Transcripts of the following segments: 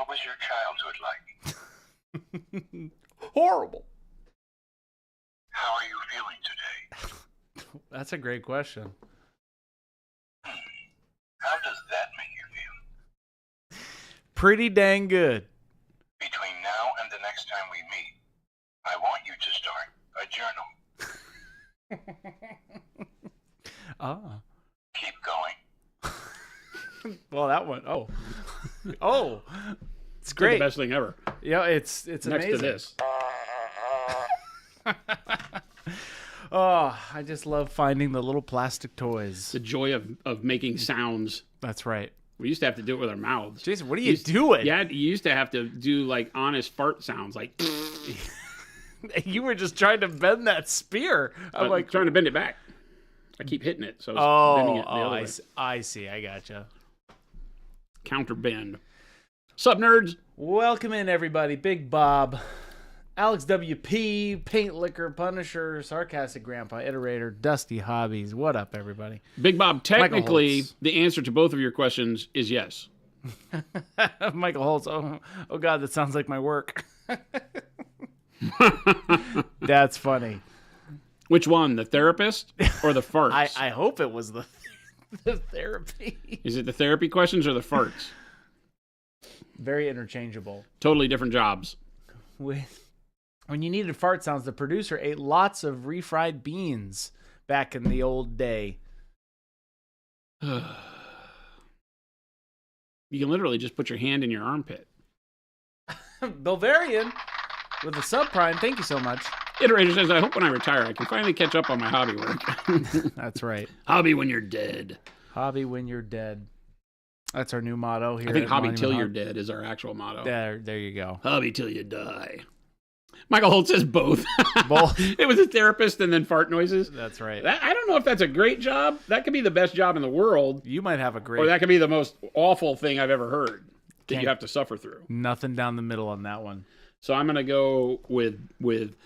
What was your childhood like? Horrible. How are you feeling today? That's a great question. How does that make you feel? Pretty dang good. Between now and the next time we meet, I want you to start a journal. Ah. Keep going. Well, that one. Oh. Oh. It's It's great. the best thing ever. Yeah, it's Next amazing. to this. Oh, I just love finding the little plastic toys. The joy of making sounds. That's right. We used to have to do it with our mouths. Jason, what are you doing? Yeah, you used to have to do like honest fart sounds, like You were just trying to bend that spear. I'm like, trying to bend it back. I keep hitting it, so it's bending it the other way. I see. I gotcha. Counter bend. Sup, nerds? Welcome in, everybody. Big Bob, Alex WP, Paint Liquor, Punisher, Sarcastic Grandpa, Iterator, Dusty Hobbies. What up, everybody? Big Bob, technically, Holtz. the answer to both of your questions is yes. Michael Holtz. Oh, God, that sounds like my work. That's funny. Which one, the therapist or the farts? I hope it was the therapy. Is it the therapy questions or the farts? Very interchangeable. Totally different jobs. When you needed fart sounds, the producer ate lots of refried beans back in the old day. You can literally just put your hand in your armpit. Bavarian with the subprime. Thank you so much. Iterator says, I hope when I retire, I can finally catch up on my hobby work. That's right. Hobby when you're dead. Hobby when you're dead. That's our new motto here. I think at hobby Monument till Hub. you're dead is our actual motto. There you go. Hobby till you die. Michael Holt says both. Both. It was a therapist and then fart noises. That's right. I don't know if that's a great job. That could be the best job in the world. You might have a great. Or that could be the most awful thing I've ever heard that you have to suffer through. Nothing down the middle on that one. So I'm going to go with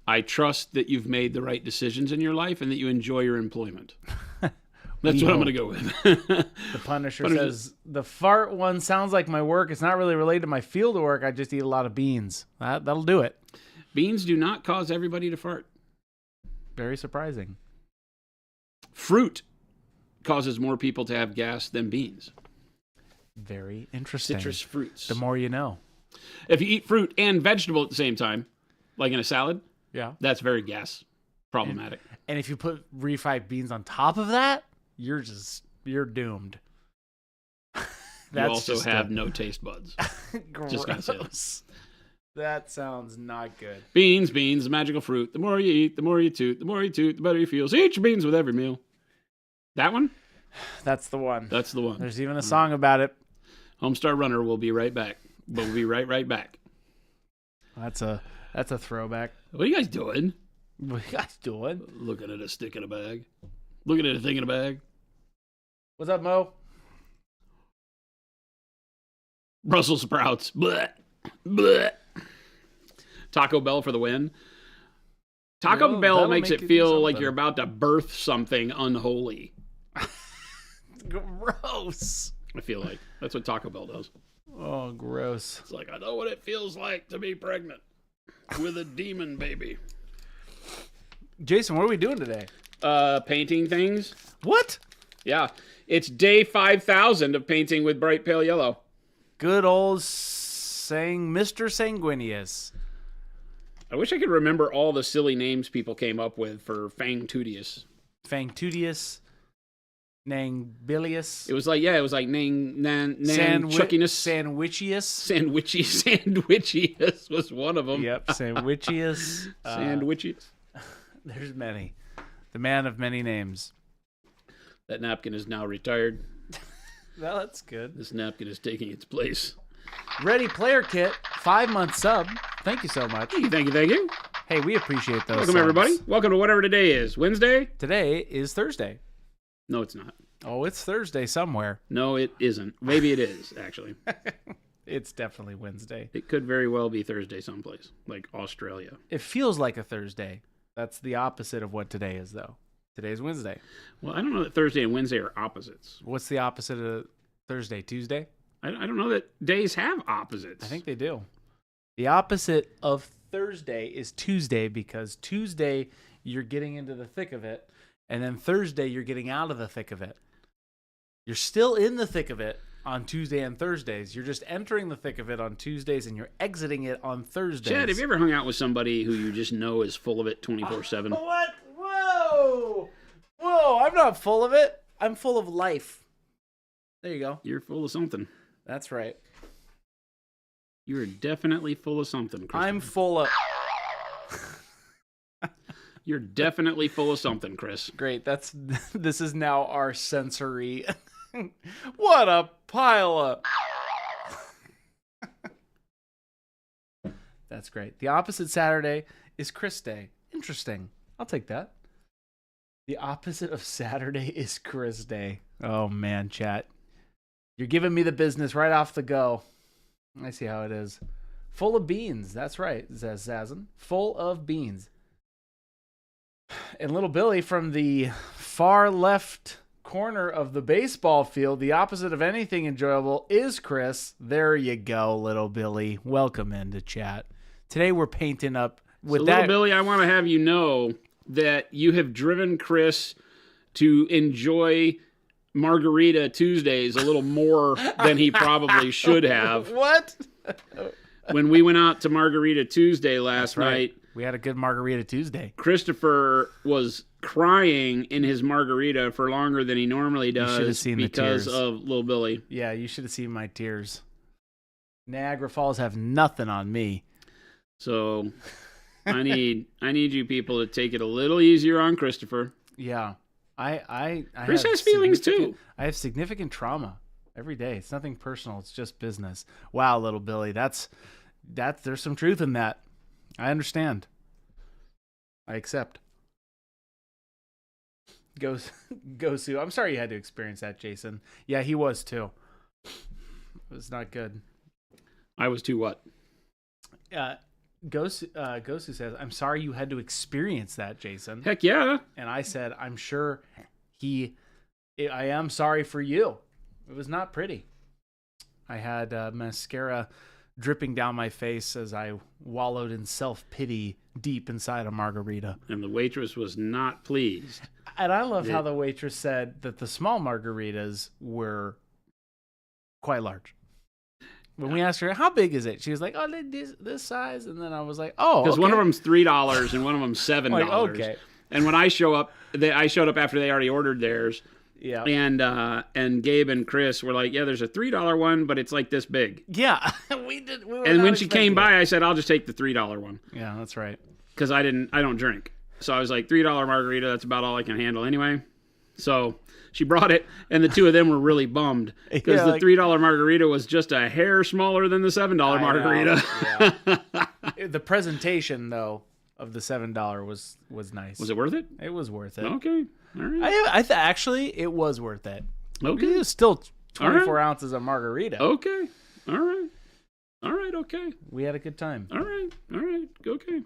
I trust that you've made the right decisions in your life and that you enjoy your employment. That's what I'm going to go with. The Punisher says, the fart one sounds like my work. It's not really related to my field of work. I just eat a lot of beans. That'll do it. Beans do not cause everybody to fart. Very surprising. Fruit causes more people to have gas than beans. Very interesting. Citrus fruits. The more you know. If you eat fruit and vegetable at the same time, like in a salad, Yeah. that's very gas problematic. And if you put refried beans on top of that, you're doomed. You also have no taste buds. Just gotta say gross. That sounds not good. Beans, magical fruit. The more you eat, the more you toot. The more you toot, the better you feel. So eat your beans with every meal. That one? That's the one. That's the one. There's even a song about it. Homestar Runner will be right back. We'll be right back. That's a throwback. What are you guys doing? What are you guys doing? Looking at a stick in a bag. Looking at a thing in a bag. What's up, Mo? Brussels sprouts. Blech. Blech. Taco Bell for the win. Taco Bell that'll makes make it you feel do like something. you're about to birth something unholy. Gross. I feel like that's what Taco Bell does. Oh, gross. It's like, I know what it feels like to be pregnant with a demon baby. Jason, what are we doing today? Painting things. What? Yeah. It's day 5,000 of painting with bright pale yellow. Good old Mr. Sanguinius. I wish I could remember all the silly names people came up with for Fangtudius. Fangtudius. Nangbilius. It was like Chuckiness. Sandwichius was one of them. Yep, Sandwichius. Sandwichius. There's many. The man of many names. That napkin is now retired. Well, that's good. This napkin is taking its place. Ready Player Kit, 5-month sub. Thank you so much. Thank you. Hey, we appreciate those. Welcome, subs. everybody. Welcome to whatever today is. Wednesday? Today is Thursday. No, it's not. Oh, it's Thursday somewhere. No, it isn't. Maybe it is, actually. It's definitely Wednesday. It could very well be Thursday someplace, like Australia. It feels like a Thursday. That's the opposite of what today is, though. Today's Wednesday. Well, I don't know that Thursday and Wednesday are opposites. What's the opposite of Thursday? Tuesday? I don't know that days have opposites. I think they do. The opposite of Thursday is Tuesday, because Tuesday you're getting into the thick of it, and then Thursday you're getting out of the thick of it. You're still in the thick of it on Tuesday and Thursdays. You're just entering the thick of it on Tuesdays, and you're exiting it on Thursdays. Chad, have you ever hung out with somebody who you just know is full of it 24/7? What? Whoa! I'm not full of it. I'm full of life. There you go. You're full of something. That's right. You are definitely full of something, Chris. I'm full of... You're definitely full of something, Chris. Great. This is now our sensory... What a pile of... That's great. The opposite Saturday is Chris Day. Interesting. I'll take that. The opposite of Saturday is Chris Day. Oh, man, chat. You're giving me the business right off the go. I see how it is. Full of beans. That's right, says Zazin. Full of beans. And little Billy from the far left corner of the baseball field, the opposite of anything enjoyable is Chris. There you go, little Billy. Welcome into chat. Today we're painting up with that. Little Billy, I want to have you know that you have driven Chris to enjoy Margarita Tuesdays a little more than he probably should have. What? When we went out to Margarita Tuesday last night, we had a good Margarita Tuesday. Christopher was crying in his margarita for longer than he normally does because of Little Billy. Yeah, you should have seen my tears. Niagara Falls have nothing on me. So I need you people to take it a little easier on Christopher. Yeah. Chris has feelings too. I have significant trauma every day. It's nothing personal. It's just business. Wow, little Billy. That's there's some truth in that. I understand. I accept. Go Sue. I'm sorry you had to experience that, Jason. Yeah, he was too. It was not good. I was too what? Gosu says, I'm sorry you had to experience that, Jason. Heck yeah. And I said, I'm sure I am sorry for you. It was not pretty. I had mascara dripping down my face as I wallowed in self-pity deep inside a margarita. And the waitress was not pleased. And I love how the waitress said that the small margaritas were quite large. When we asked her, how big is it? She was like, oh, this size. And then I was like, oh, because okay. one of them's $3 and one of them's $7. Like, okay. And when I showed up after they already ordered theirs. Yeah. And Gabe and Chris were like, yeah, there's a $3 one, but it's like this big. Yeah. We were and when she came by, I said, I'll just take the $3 one. Yeah, that's right. Because I don't drink. So I was like, $3 margarita, that's about all I can handle anyway. So she brought it, and the two of them were really bummed because the $3 margarita was just a hair smaller than the $7 margarita. Yeah. The presentation, though, of the $7 was nice. Was it worth it? It was worth it. Okay. All right. Actually, it was worth it. Okay. It was still 24 ounces of margarita. Okay. All right. Okay. We had a good time. All right. Okay.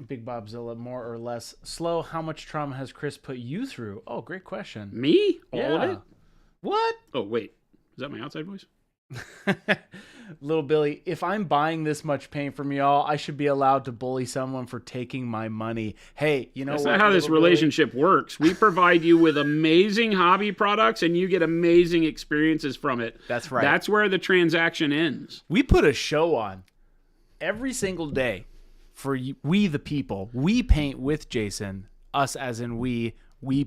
Big Bobzilla, more or less slow. How much trauma has Chris put you through? Oh, great question. Me? All of it? What? Oh, wait. Is that my outside voice? Little Billy, if I'm buying this much paint from y'all, I should be allowed to bully someone for taking my money. Hey, you know That's what? That's not how this relationship works. We provide you with amazing hobby products, and you get amazing experiences from it. That's right. That's where the transaction ends. We put a show on every single day for we the people. We paint with Jason. Us as in we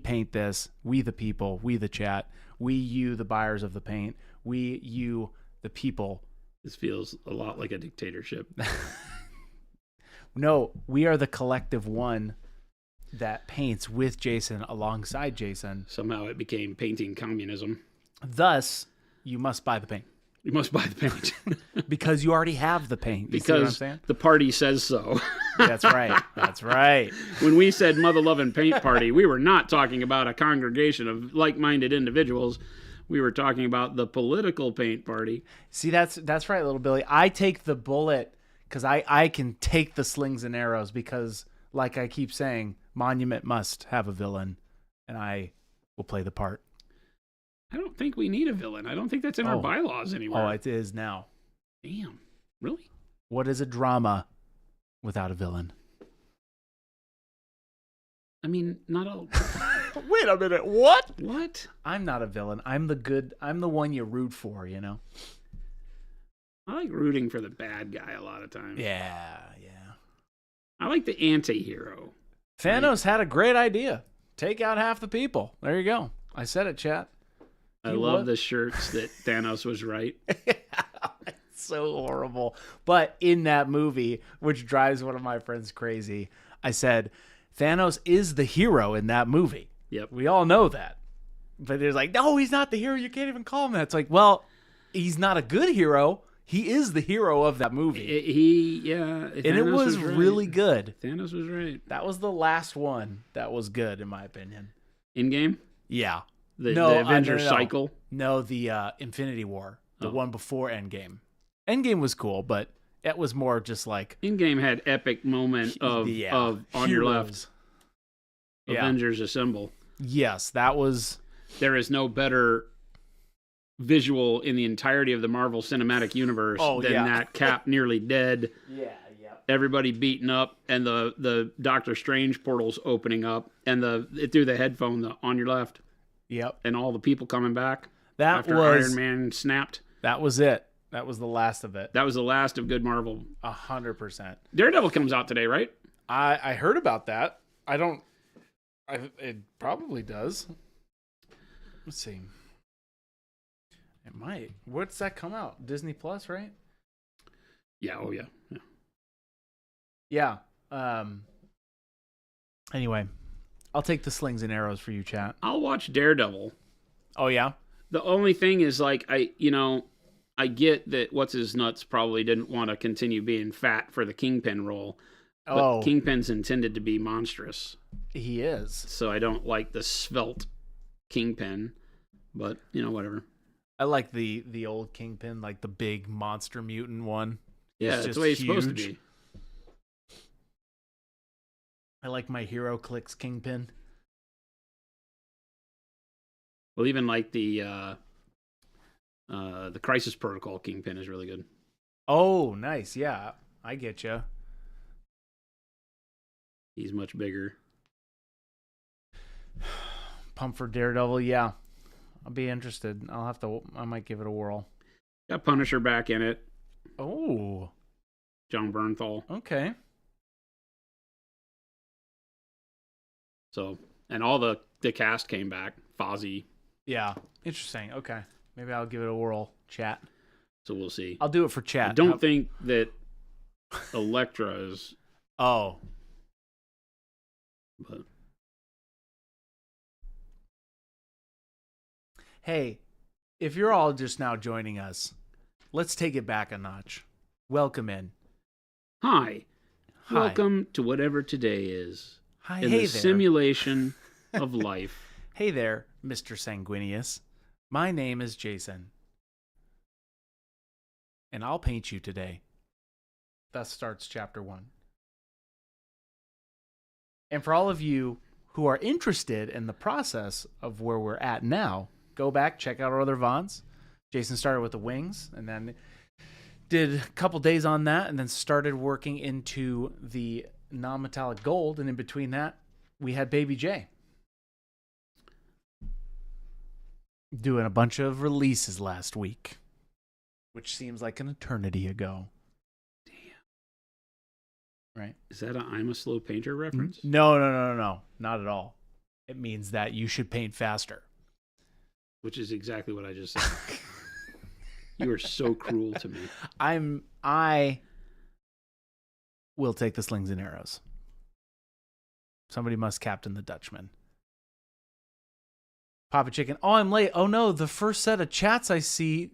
paint this. We the people. We the chat. We you the buyers of the paint. We you the people. This feels a lot like a dictatorship. No, we are the collective one that paints with Jason alongside Jason. Somehow it became painting communism. Thus, you must buy the paint. You must buy the paint. Because you already have the paint. You see what I'm saying? The party says so. That's right. That's right. When we said mother-loving paint party, we were not talking about a congregation of like-minded individuals. We were talking about the political paint party. See, that's right, little Billy. I take the bullet because I can take the slings and arrows because, like I keep saying, Monument must have a villain, and I will play the part. I don't think we need a villain. I don't think that's in our bylaws anymore. Oh, it is now. Damn. Really? What is a drama without a villain? I mean, not all. Wait a minute. What? What? I'm not a villain. I'm the one you root for, I like rooting for the bad guy a lot of times. Yeah. I like the anti-hero. Thanos had a great idea. Take out half the people. There you go. I said it, chat. I love the shirts that Thanos was right. It's so horrible. But in that movie, which drives one of my friends crazy, I said, Thanos is the hero in that movie. Yep. We all know that. But they're like, no, he's not the hero. You can't even call him that. It's like, well, he's not a good hero. He is the hero of that movie. And it was really good. Thanos was right. That was the last one that was good, in my opinion. In-game? Yeah. The Avengers cycle? No, the Infinity War. The one before Endgame. Endgame was cool, but it was more just like... Endgame had epic moment of on your left. Avengers Assemble. Yes, that was... There is no better visual in the entirety of the Marvel Cinematic Universe than that Cap nearly dead. Yeah. Everybody beaten up, and the Doctor Strange portals opening up, and through the headphone on your left. Yep. And all the people coming back after Iron Man snapped. That was it. That was the last of it. That was the last of good Marvel. 100%. Daredevil comes out today, right? I heard about that. It probably does. Let's see. It might. What's that come out? Disney Plus, right? Yeah. Oh, yeah. Yeah. Anyway, I'll take the slings and arrows for you, chat. I'll watch Daredevil. Oh, yeah? The only thing is, like, I get that What's-His-Nuts probably didn't want to continue being fat for the Kingpin role. But Kingpin's intended to be monstrous. He is. So I don't like the svelte Kingpin. But, whatever. I like the old Kingpin, like the big monster mutant one. Yeah, that's the way he's supposed to be. I like my Hero Clicks Kingpin. Well, even like the Crisis Protocol Kingpin is really good. Oh, nice. Yeah, I get you. He's much bigger. Pump for Daredevil, yeah. I'll be interested. I might give it a whirl. Got Punisher back in it. Oh. John Bernthal. Okay. So, and all the cast came back. Fozzie. Yeah. Interesting. Okay. Maybe I'll give it a whirl. Chat. So we'll see. I'll do it for chat. I don't think that Elektra is. Oh. But. Hey, if you're all just now joining us, let's take it back a notch. Welcome in. Hi. Welcome to whatever today is. Hi. In the simulation of life. Hey there, Mr. Sanguinius. My name is Jason. And I'll paint you today. Thus starts chapter 1. And for all of you who are interested in the process of where we're at now, go back, check out our other Vons. Jason started with the wings and then did a couple days on that and then started working into the non-metallic gold. And in between that, we had Baby J. Doing a bunch of releases last week, which seems like an eternity ago. Damn. Right? Is that a I'm a slow painter reference? No. Not at all. It means that you should paint faster. Which is exactly what I just said. You are so cruel to me. I will take the slings and arrows. Somebody must captain the Dutchman. Papa Chicken. Oh, I'm late. Oh no, the first set of chats I see,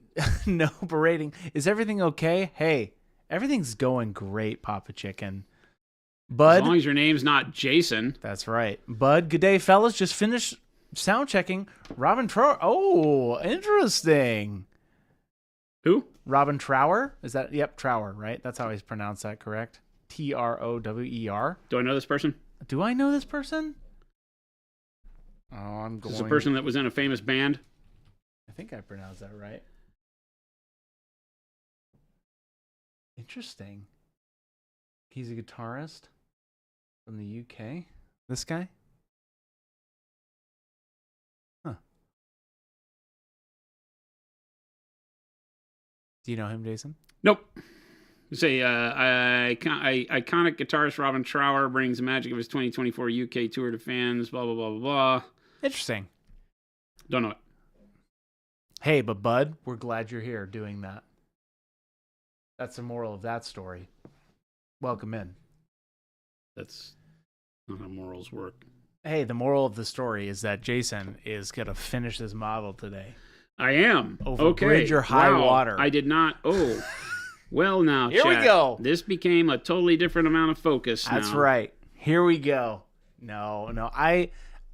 no berating. Is everything okay? Hey, everything's going great, Papa Chicken. Bud. As long as your name's not Jason. That's right. Bud, good day, fellas. Just finished sound checking. Robin Trower. Oh, interesting. Who? Robin Trower. Is that? Yep, Trower, right? That's how he's pronounced that, correct? Trower. Do I know this person? Do I know this person? Oh, I'm going. Is this a person that was in a famous band? I think I pronounced that right. Interesting. He's a guitarist from the UK. This guy? Huh. Do you know him, Jason? Nope. Say, iconic guitarist Robin Trower brings the magic of his 2024 UK tour to fans, blah, blah, blah, blah, blah. Interesting. Don't know it. Hey, but Bud, we're glad you're here doing that. That's the moral of that story. Welcome in. That's not how morals work. Hey, the moral of the story is that Jason is going to finish this model today. I am. Over okay. bridge or high Wow. water. I did not. Oh. Well, now, Here chat, we go. This became a totally different amount of focus now. That's right. Here we go. No.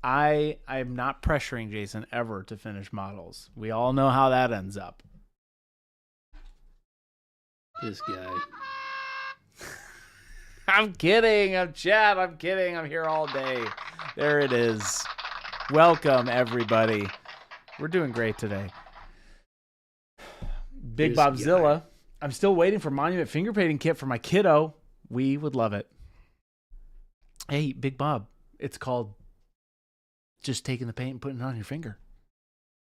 I'm not pressuring Jason ever to finish models. We all know how that ends up. This guy. I'm kidding. I'm kidding. I'm here all day. There it is. Welcome, everybody. We're doing great today. Big This Bobzilla. guy. I'm still waiting for Monument finger painting kit for my kiddo. We would love it. Hey, Big Bob. It's called just taking the paint and putting it on your finger.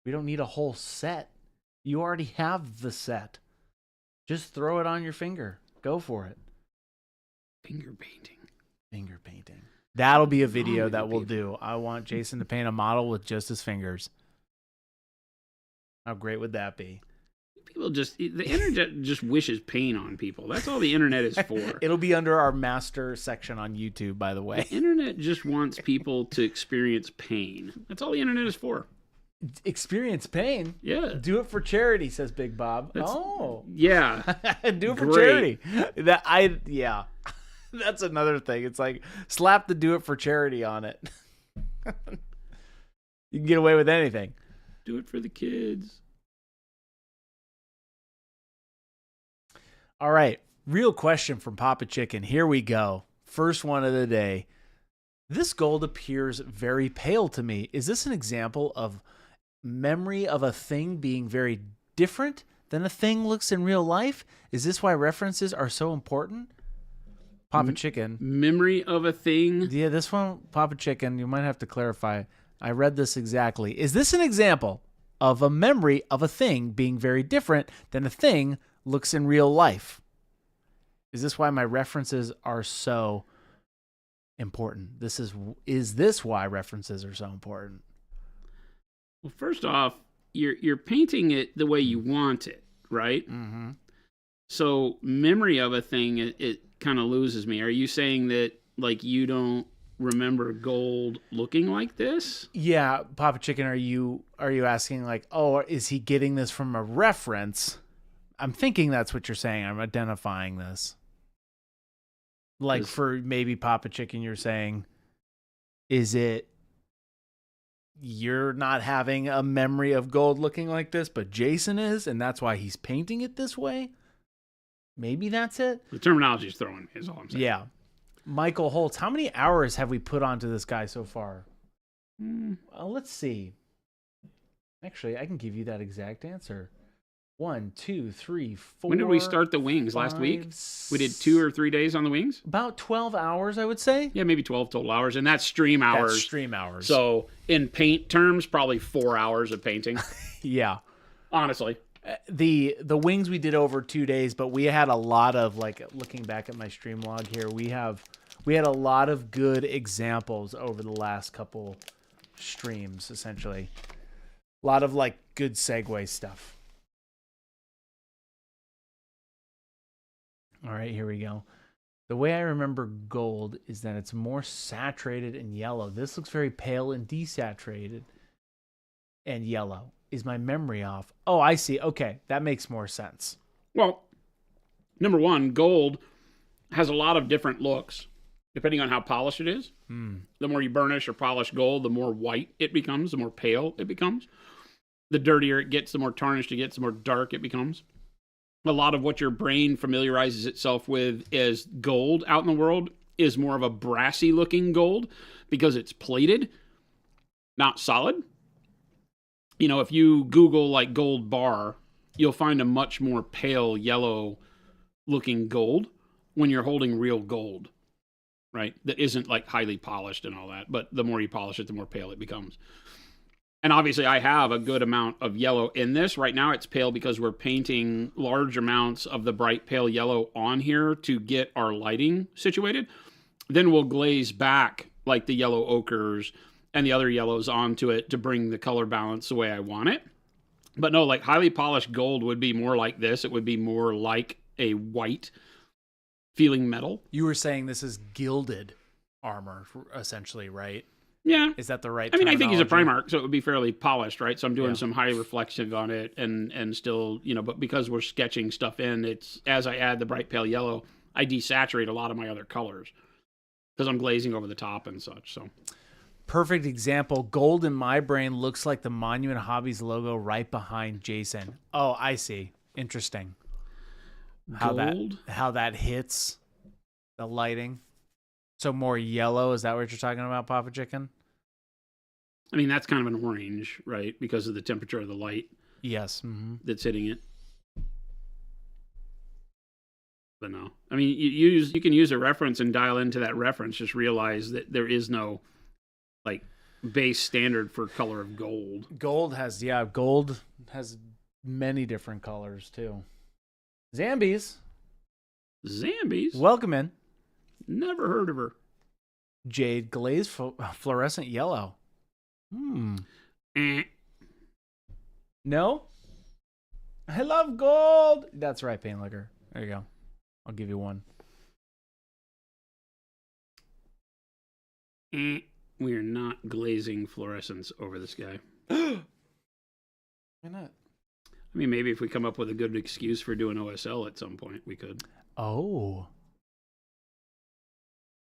We don't need a whole set. You already have the set. Just throw it on your finger. Go for it. Finger painting. Finger painting. That'll be a video Oh, that we'll people. do. I want Jason to paint a model with just his fingers. How great would that be? People just, the internet just wishes pain on people. That's all the internet is for. It'll be under our master section on YouTube, by the way. The internet just wants people to experience pain. That's all the internet is for. Experience pain. Yeah. Do it for charity, says Big Bob. Yeah. Do it for Great. charity. Yeah. That's another thing. It's like slap the do it for charity on it. You can get away with anything. Do it for the kids. All right. Real question from Papa Chicken. Here we go. First one of the day. This gold appears very pale to me. Is this an example of memory of a thing being very different than a thing looks in real life? Is this why references are so important? Papa Chicken. Memory of a thing. Yeah, this one, Papa Chicken, you might have to clarify. I read this exactly. Is this an example of a memory of a thing being very different than a thing looks in real life? Is this why my references are so important? Is this why references are so important? Well, first off, you're painting it the way you want it, right? Mm-hmm. So memory of a thing, it kind of loses me. Are you saying that like you don't remember gold looking like this? Yeah, Papa Chicken, are you asking like, oh, is he getting this from a reference? I'm thinking that's what you're saying. I'm identifying this. Like for maybe Papa Chicken, you're saying, is it you're not having a memory of gold looking like this, but Jason is, and that's why he's painting it this way? Maybe that's it. The terminology is throwing me, is all I'm saying. Yeah. Michael Holtz, how many hours have we put onto this guy so far? Well, let's see. Actually, I can give you that exact answer. 1, 2, 3, 4. When did we start the wings? Last week? We did 2 or 3 days on the wings? About 12 hours, I would say. Yeah, maybe 12 total hours. And that's stream hours. That's stream hours. So in paint terms, probably 4 hours of painting. Yeah. Honestly. The wings we did over 2 days, but we had a lot of, like, looking back at my stream log here, we had a lot of good examples over the last couple streams, essentially. A lot of, like, good segue stuff. All right, here we go. The way I remember gold is that it's more saturated and yellow. This looks very pale and desaturated and yellow. Is my memory off? Oh, I see. Okay, that makes more sense. Well, number one, gold has a lot of different looks, depending on how polished it is. The more you burnish or polish gold, the more white it becomes, the more pale it becomes. The dirtier it gets, the more tarnished it gets, the more dark it becomes. A lot of what your brain familiarizes itself with as gold out in the world is more of a brassy looking gold because it's plated, not solid. you know, if you Google like gold bar, you'll find a much more pale yellow looking gold when you're holding real gold, right? That isn't like highly polished and all that, but the more you polish it, the more pale it becomes. And obviously I have a good amount of yellow in this. Right now it's pale because we're painting large amounts of the bright pale yellow on here to get our lighting situated. Then we'll glaze back like the yellow ochres and the other yellows onto it to bring the color balance the way I want it. But no, like highly polished gold would be more like this. It would be more like a white feeling metal. You were saying this is gilded armor, essentially, right? Yeah. Is that the right I mean, I think he's a terminology? Primarch, so it would be fairly polished, right? So I'm doing some high reflective on it and still, you know, but because we're sketching stuff in, it's as I add the bright pale yellow, I desaturate a lot of my other colors because I'm glazing over the top and such, so. Perfect example. Gold in my brain looks like the Monument Hobbies logo right behind Jason. Oh, I see. Interesting. Gold? How that hits the lighting. So more yellow. Is that what you're talking about, Papa Chicken? I mean, that's kind of an orange, right? Because of the temperature of the light. Yes. Mm-hmm. That's hitting it. But no. I mean, you can use a reference and dial into that reference. Just realize that there is no like base standard for color of gold. Gold has many different colors too. Zambies. Welcome in. Never heard of her. Jade glazed fluorescent yellow. No? I love gold. That's right, Pain Liquor. There you go. I'll give you one. We are not glazing fluorescence over this guy. Why not? I mean, maybe if we come up with a good excuse for doing OSL at some point, we could. Oh.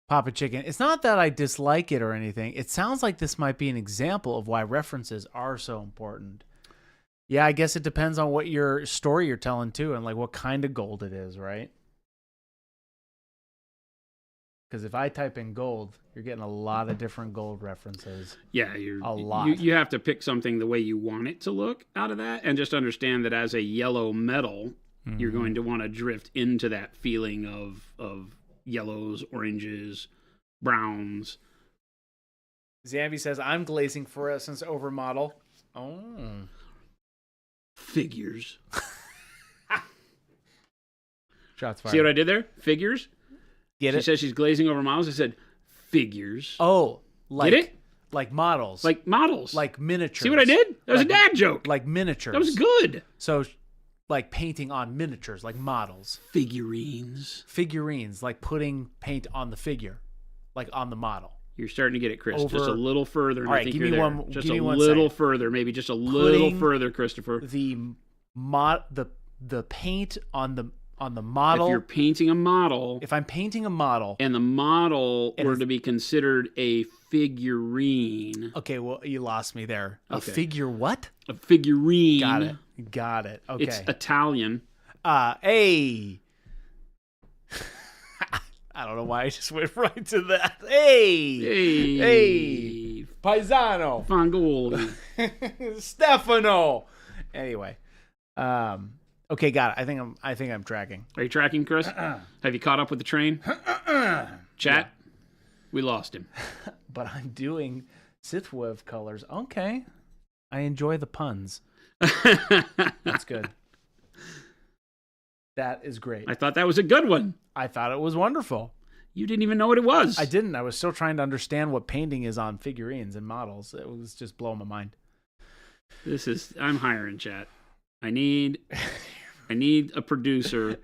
Papa Chicken. It's not that I dislike it or anything. It sounds like this might be an example of why references are so important. Yeah, I guess it depends on what your story you're telling too, and like what kind of gold it is, right? Because if I type in gold, you're getting a lot of different gold references. Yeah, you're a lot. You have to pick something the way you want it to look out of that, and just understand that as a yellow metal, you're going to want to drift into that feeling of yellows, oranges, browns. Zambi says, I'm glazing fluorescence over model. Oh. Figures. Shots fired. See what I did there? Figures? Get it? She says she's glazing over models. I said, figures. Oh. Like, get it? Like models. Like models. Like miniatures. See what I did? That was like, a dad joke. Like miniatures. That was good. So, like painting on miniatures, like models. Figurines. Figurines, like putting paint on the figure, like on the model. You're starting to get it, Chris. Over, just a little further. And all right, I think give you're me there. one. Just give me a one little second. further, maybe just a little further, Christopher. The paint on the model. If you're painting a model, if I'm painting a model, and the model were to be considered a figurine. Okay, well, you lost me there. Okay. A figure what? A figurine. Got it. Okay. It's Italian. Hey. I don't know why I just went right to that. Hey. Paisano. Fangoli. Stefano. Anyway. Okay, got it. I think I'm tracking. Are you tracking, Chris? Have you caught up with the train? Chat? We lost him. But I'm doing Sithwev colors. Okay. I enjoy the puns. That's good. That is great. I thought that was a good one. I thought it was wonderful. You didn't even know what it was. I didn't. I was still trying to understand what painting is on figurines and models. It was just blowing my mind. I'm hiring, chat. I need a producer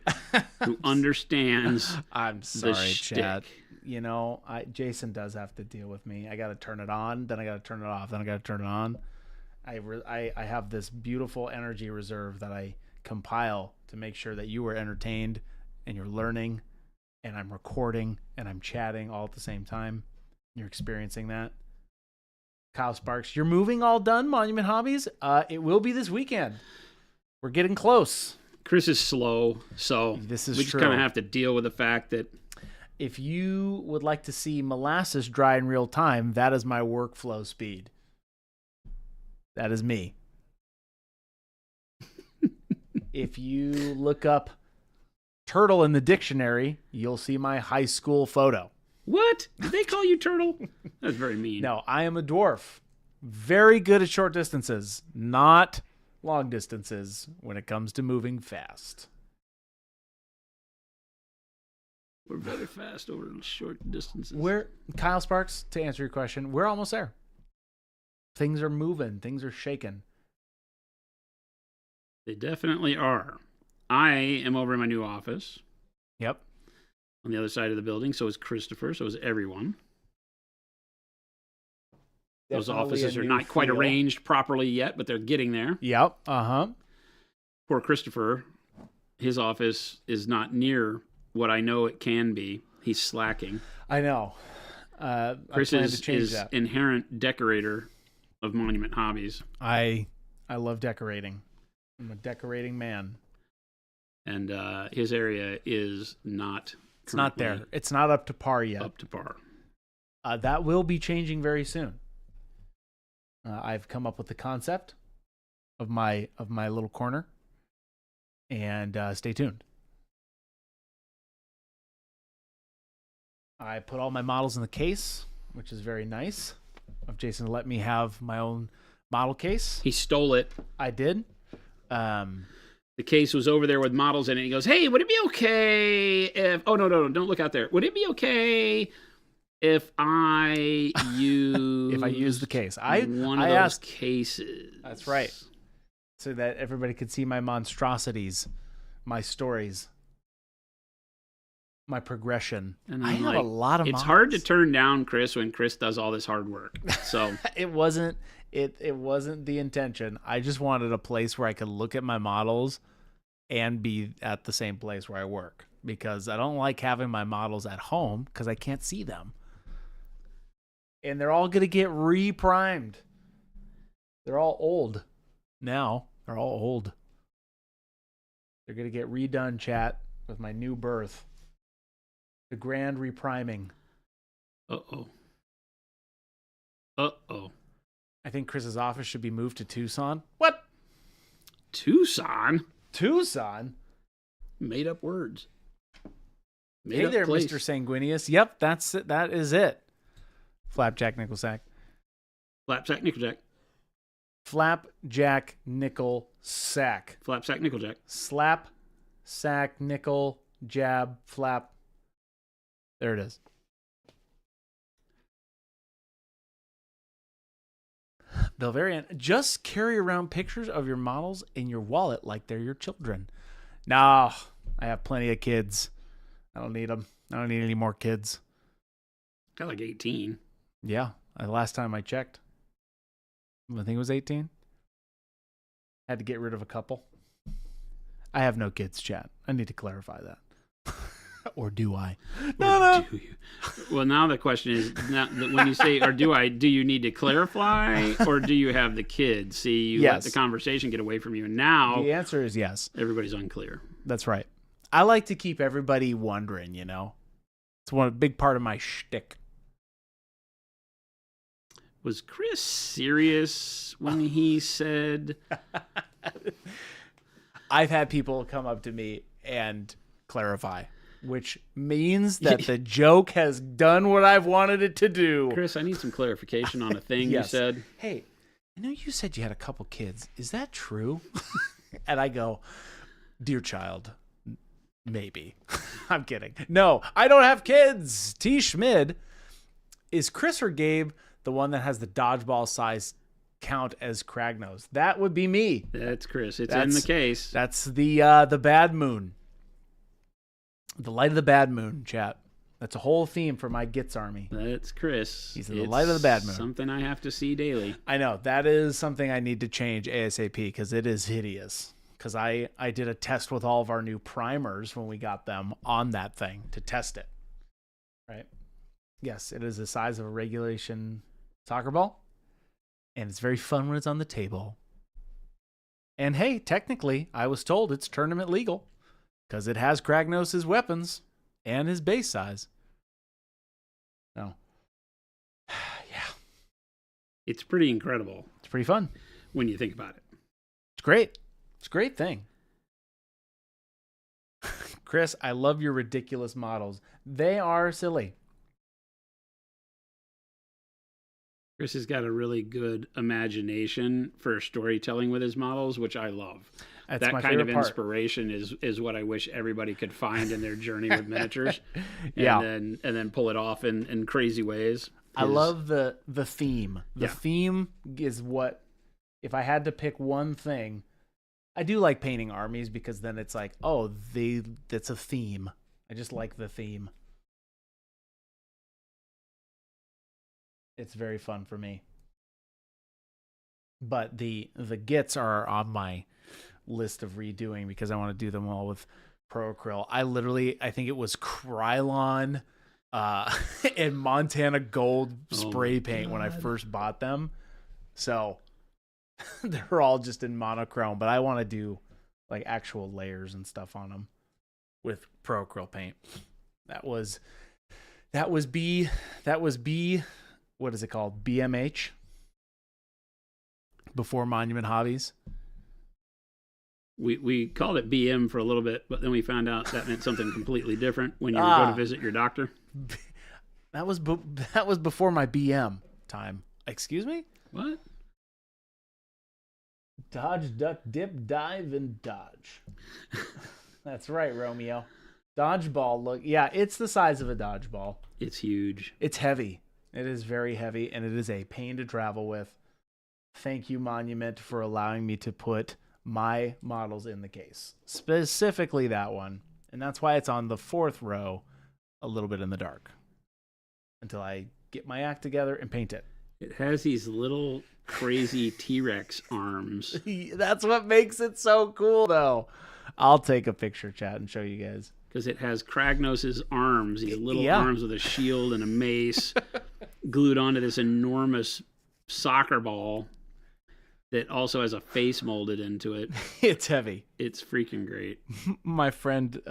who understands. I'm sorry, chat. You know, Jason does have to deal with me. I got to turn it on, then I got to turn it off, then I got to turn it on. I have this beautiful energy reserve that I compile to make sure that you are entertained and you're learning, and I'm recording and I'm chatting all at the same time. You're experiencing that. Kyle Sparks, you're moving all done, Monument Hobbies? It will be this weekend. We're getting close. Chris is slow, so we just kind of have to deal with the fact that if you would like to see molasses dry in real time, that is my workflow speed. That is me. If you look up turtle in the dictionary, you'll see my high school photo. What? Did they call you Turtle? That's very mean. No, I am a dwarf. Very good at short distances, not long distances when it comes to moving fast. We're very fast over short distances. Kyle Sparks, to answer your question, we're almost there. Things are moving. Things are shaking. They definitely are. I am over in my new office. Yep. On the other side of the building. So is Christopher. So is everyone. Those offices are not quite arranged properly yet, but they're getting there. Yep. Uh-huh. Poor Christopher, his office is not near what I know it can be. He's slacking. I know. Chris is inherent decorator of Monument Hobbies. I love decorating. I'm a decorating man. And his area is not. It's not there. It's not up to par yet. Up to par. That will be changing very soon. I've come up with the concept of my little corner, and stay tuned. I put all my models in the case, which is very nice of Jason to let me have my own model case. He stole it. I did. The case was over there with models in it. He goes, "Hey, would it be okay if?" Oh no, don't look out there. Would it be okay if I use if I use the case? I asked cases. That's right, so that everybody could see my monstrosities, my stories, my progression. And I have a lot of. It's models. hard to turn down Chris when Chris does all this hard work. So it wasn't the intention. I just wanted a place where I could look at my models and be at the same place where I work, because I don't like having my models at home because I can't see them. And they're all going to get re-primed. They're all old now. They're all old. They're going to get redone, chat, with my new birth. The grand repriming. Uh-oh. I think Chris's office should be moved to Tucson. What? Tucson? Made up words. Hey there, place. Mr. Sanguinius. Yep, that's it. That is it. Flapjack Nickelsack. Flapsack Nickeljack. Flapjack Nickel Sack. Flapsack Nickeljack. Slap, sack, nickel, jab, flap. There it is. Belvarian, just carry around pictures of your models in your wallet like they're your children. Nah, I have plenty of kids. I don't need them. I don't need any more kids. Got like 18. Yeah, the last time I checked, I think it was 18. Had to get rid of a couple. I have no kids, chat. I need to clarify that. Or do I? No. Do you? Well, now the question is, when you say, or do I, do you need to clarify, or do you have the kids? See, you let the conversation get away from you, and now the answer is yes. Everybody's unclear. That's right. I like to keep everybody wondering, you know? It's a big part of my shtick. Was Chris serious when he said... I've had people come up to me and clarify, which means that the joke has done what I've wanted it to do. Chris, I need some clarification on a thing you said. Hey, I know you said you had a couple kids. Is that true? And I go, dear child, maybe. I'm kidding. No, I don't have kids. T. Schmid. Is Chris or Gabe the one that has the dodgeball size count as Kragnos? That would be me. That's Chris. That's in the case. That's the bad moon. The light of the bad moon, chat. That's a whole theme for my Gits army. That's Chris. He's in the light of the bad moon. Something I have to see daily. I know. That is something I need to change ASAP because it is hideous. Because I did a test with all of our new primers when we got them on that thing to test it. Right? Yes, it is the size of a regulation soccer ball. And it's very fun when it's on the table. And hey, technically, I was told it's tournament legal. Because it has Kragnos' weapons and his base size. No. Yeah. It's pretty incredible. It's pretty fun. When you think about it. It's great. It's a great thing. Chris, I love your ridiculous models. They are silly. Chris has got a really good imagination for storytelling with his models, which I love. That's that my kind of favorite part. inspiration is what I wish everybody could find in their journey with miniatures. Yeah. And then pull it off in crazy ways. I love the theme. The Yeah. theme is what, if I had to pick one thing, I do like painting armies because then it's like, oh, that's a theme. I just like the theme. It's very fun for me. But the gits are on my list of redoing because I want to do them all with Pro Acryl. I think it was Krylon and Montana Gold spray paint when I first bought them. So they're all just in monochrome, but I want to do like actual layers and stuff on them with Pro Acryl paint. That was B. What is it called? BMH. Before Monument Hobbies. We called it BM for a little bit, but then we found out that meant something completely different when you were going to visit your doctor. That was before my BM time. Excuse me? What? Dodge, duck, dip, dive, and dodge. That's right, Romeo. Dodgeball. Look, yeah, it's the size of a dodgeball. It's huge. It's heavy. It is very heavy, and it is a pain to travel with. Thank you, Monument, for allowing me to put my models in the case. Specifically that one. And that's why it's on the 4th row, a little bit in the dark. Until I get my act together and paint it. It has these little crazy T-Rex arms. That's what makes it so cool, though. I'll take a picture, chat, and show you guys. Because it has Kragnos' arms, these little arms with a shield and a mace glued onto this enormous soccer ball that also has a face molded into it. It's heavy. It's freaking great. My friend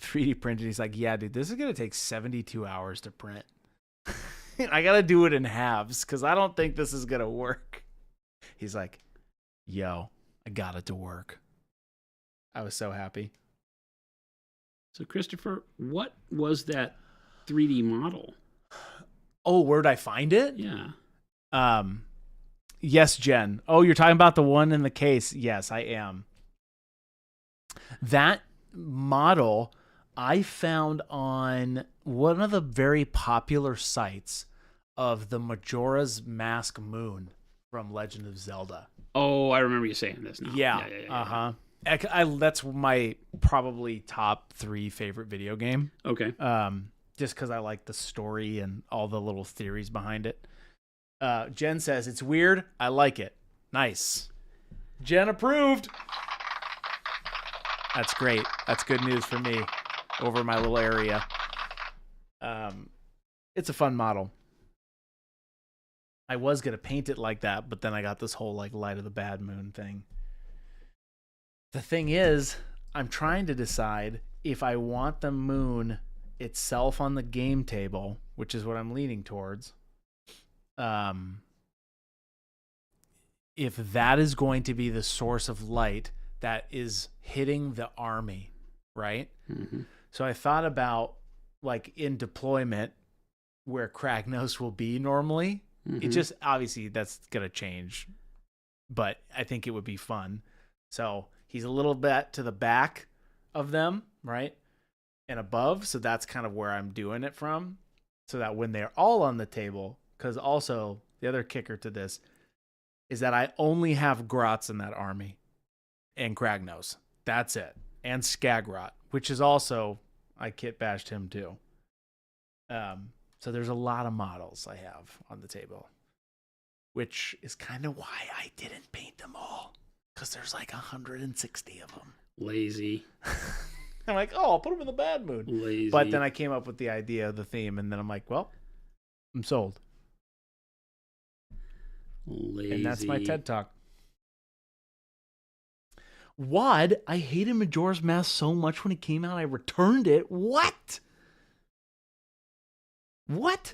3D printed. He's like, yeah, dude, this is going to take 72 hours to print. I got to do it in halves because I don't think this is going to work. He's like, yo, I got it to work. I was so happy. So, Christopher, what was that 3D model? Oh, where'd I find it? Yeah. Yes, Jen. Oh, you're talking about the one in the case. Yes, I am. That model I found on one of the very popular sites of the Majora's Mask Moon from Legend of Zelda. Oh, I remember you saying this now. Yeah. Uh-huh. That's my probably top 3 favorite video game. Okay. Just because I like the story and all the little theories behind it. Jen says, it's weird. I like it. Nice. Jen approved. That's great. That's good news for me over my little area. It's a fun model. I was going to paint it like that, but then I got this whole like Light of the Bad Moon thing. The thing is, I'm trying to decide if I want the moon itself on the game table, which is what I'm leaning towards. If that is going to be the source of light that is hitting the army, right? Mm-hmm. So I thought about like in deployment where Kragnos will be normally. Mm-hmm. It just, obviously that's going to change, but I think it would be fun. So he's a little bit to the back of them, right? And above. So that's kind of where I'm doing it from. So that when they're all on the table, because also the other kicker to this is that I only have Grotz in that army and Kragnos. That's it. And Skagrot, which is also, I kit bashed him too. So there's a lot of models I have on the table, which is kind of why I didn't paint them all, because there's like 160 of them. Lazy. I'm like, oh, I'll put them in the bad mood. Lazy. But then I came up with the idea of the theme, and then I'm like, well, I'm sold. Lazy. And that's my TED Talk. Wad, I hated Majora's Mask so much when it came out, I returned it. What? What?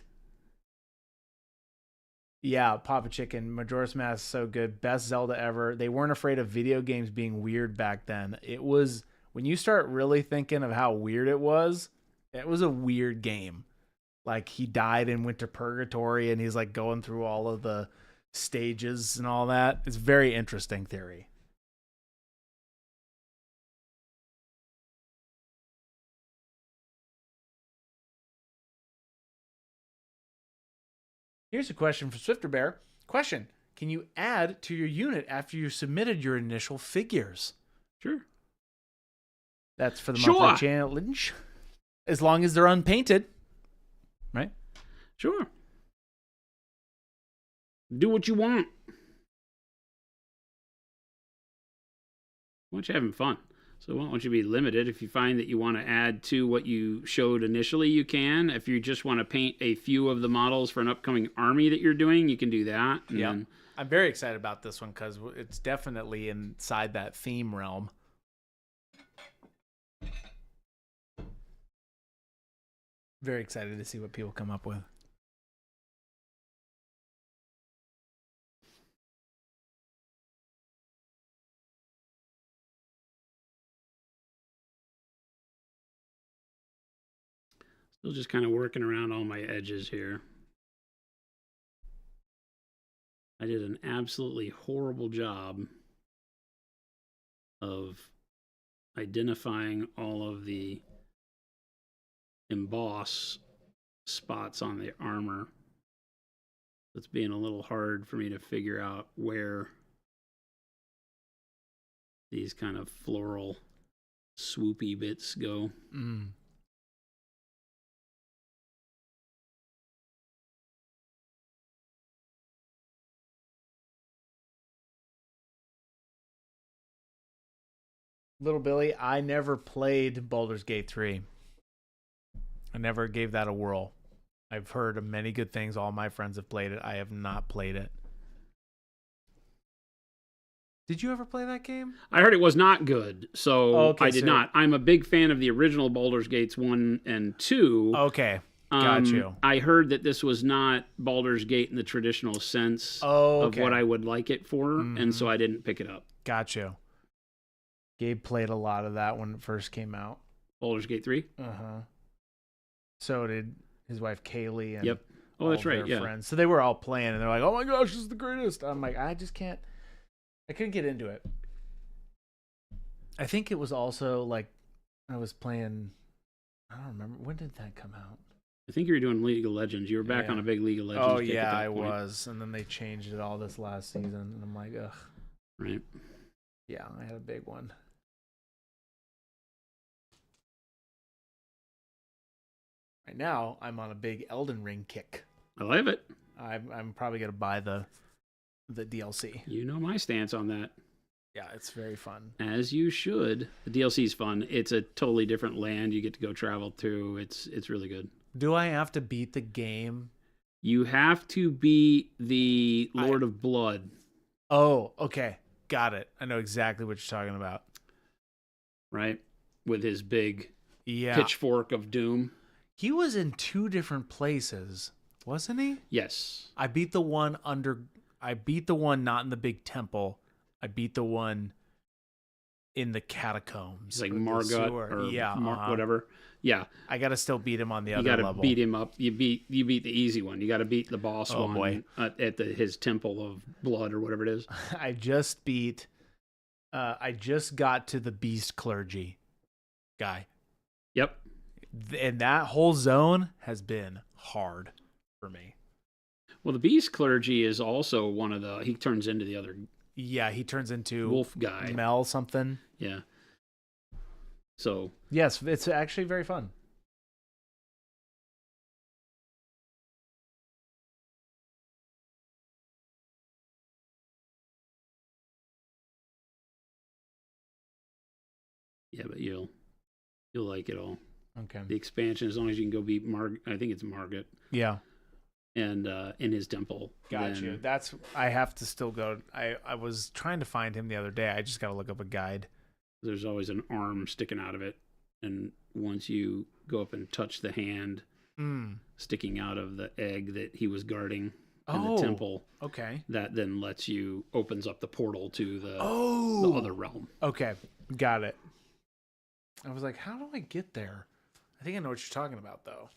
Yeah, Papa Chicken, Majora's Mask is so good. Best Zelda ever. They weren't afraid of video games being weird back then. It was when you start really thinking of how weird it was a weird game. Like he died and went to purgatory and he's like going through all of the stages and all that. It's a very interesting theory. Here's a question from Swifter Bear. Question: can you add to your unit after you submitted your initial figures? Sure. That's for the monthly challenge. As long as they're unpainted. Right? Sure. Do what you want. Why don't you having fun? So why don't you be limited? If you find that you want to add to what you showed initially, you can. If you just want to paint a few of the models for an upcoming army that you're doing, you can do that. Yeah. I'm very excited about this one because it's definitely inside that theme realm. Very excited to see what people come up with. Still just kind of working around all my edges here. I did an absolutely horrible job of identifying all of the emboss spots on the armor. It's being a little hard for me to figure out where these kind of floral swoopy bits go. Little Billy, I never played Baldur's Gate 3. I never gave that a whirl. I've heard of many good things. All my friends have played it. I have not played it. Did you ever play that game? I heard it was not good, so I did not. I'm a big fan of the original Baldur's Gates 1 and 2. Okay, got you. I heard that this was not Baldur's Gate in the traditional sense of what I would like it for, and so I didn't pick it up. Got you. Gabe played a lot of that when it first came out. Baldur's Gate 3? Uh-huh. So did his wife Kaylee and oh, that's right, yeah. friends. So they were all playing and they're like, "Oh my gosh, this is the greatest." I'm like, I couldn't get into it. I think it was also like I was playing, I don't remember, when did that come out? I think you were doing League of Legends. You were back on a big League of Legends kick at yeah, that I point. was. And then they changed it all this last season and I'm like, ugh. Right. Yeah, I had a big one. Right now, I'm on a big Elden Ring kick. I love it. I'm probably gonna buy the DLC. You know my stance on that. Yeah, it's very fun. As you should. The DLC's fun. It's a totally different land you get to go travel to. It's really good. Do I have to beat the game? You have to beat the Lord of Blood. Oh, okay. Got it. I know exactly what you're talking about. Right? With his big pitchfork of doom. He was in 2 different places, wasn't he? Yes. I beat the one not in the big temple. I beat the one in the catacombs. It's like Margot or whatever. Yeah. I got to still beat him on the other level. You got to beat him up. You beat the easy one. You got to beat the boss one boy. At his temple of blood or whatever it is. I just got to the beast clergy guy. Yep. And that whole zone has been hard for me. Well, the beast clergy is also one of the, he turns into the other. Yeah, he turns into wolf guy. Mel something. Yeah. So. Yes, it's actually very fun. Yeah, but you'll like it all. Okay. The expansion, as long as you can go beat I think it's Margaret. Yeah. And in his temple. Got you. I have to still go. I was trying to find him the other day. I just got to look up a guide. There's always an arm sticking out of it. And once you go up and touch the hand sticking out of the egg that he was guarding in the temple. Okay. That then opens up the portal to the other realm. Okay. Got it. I was like, how do I get there? I think I know what you're talking about, though.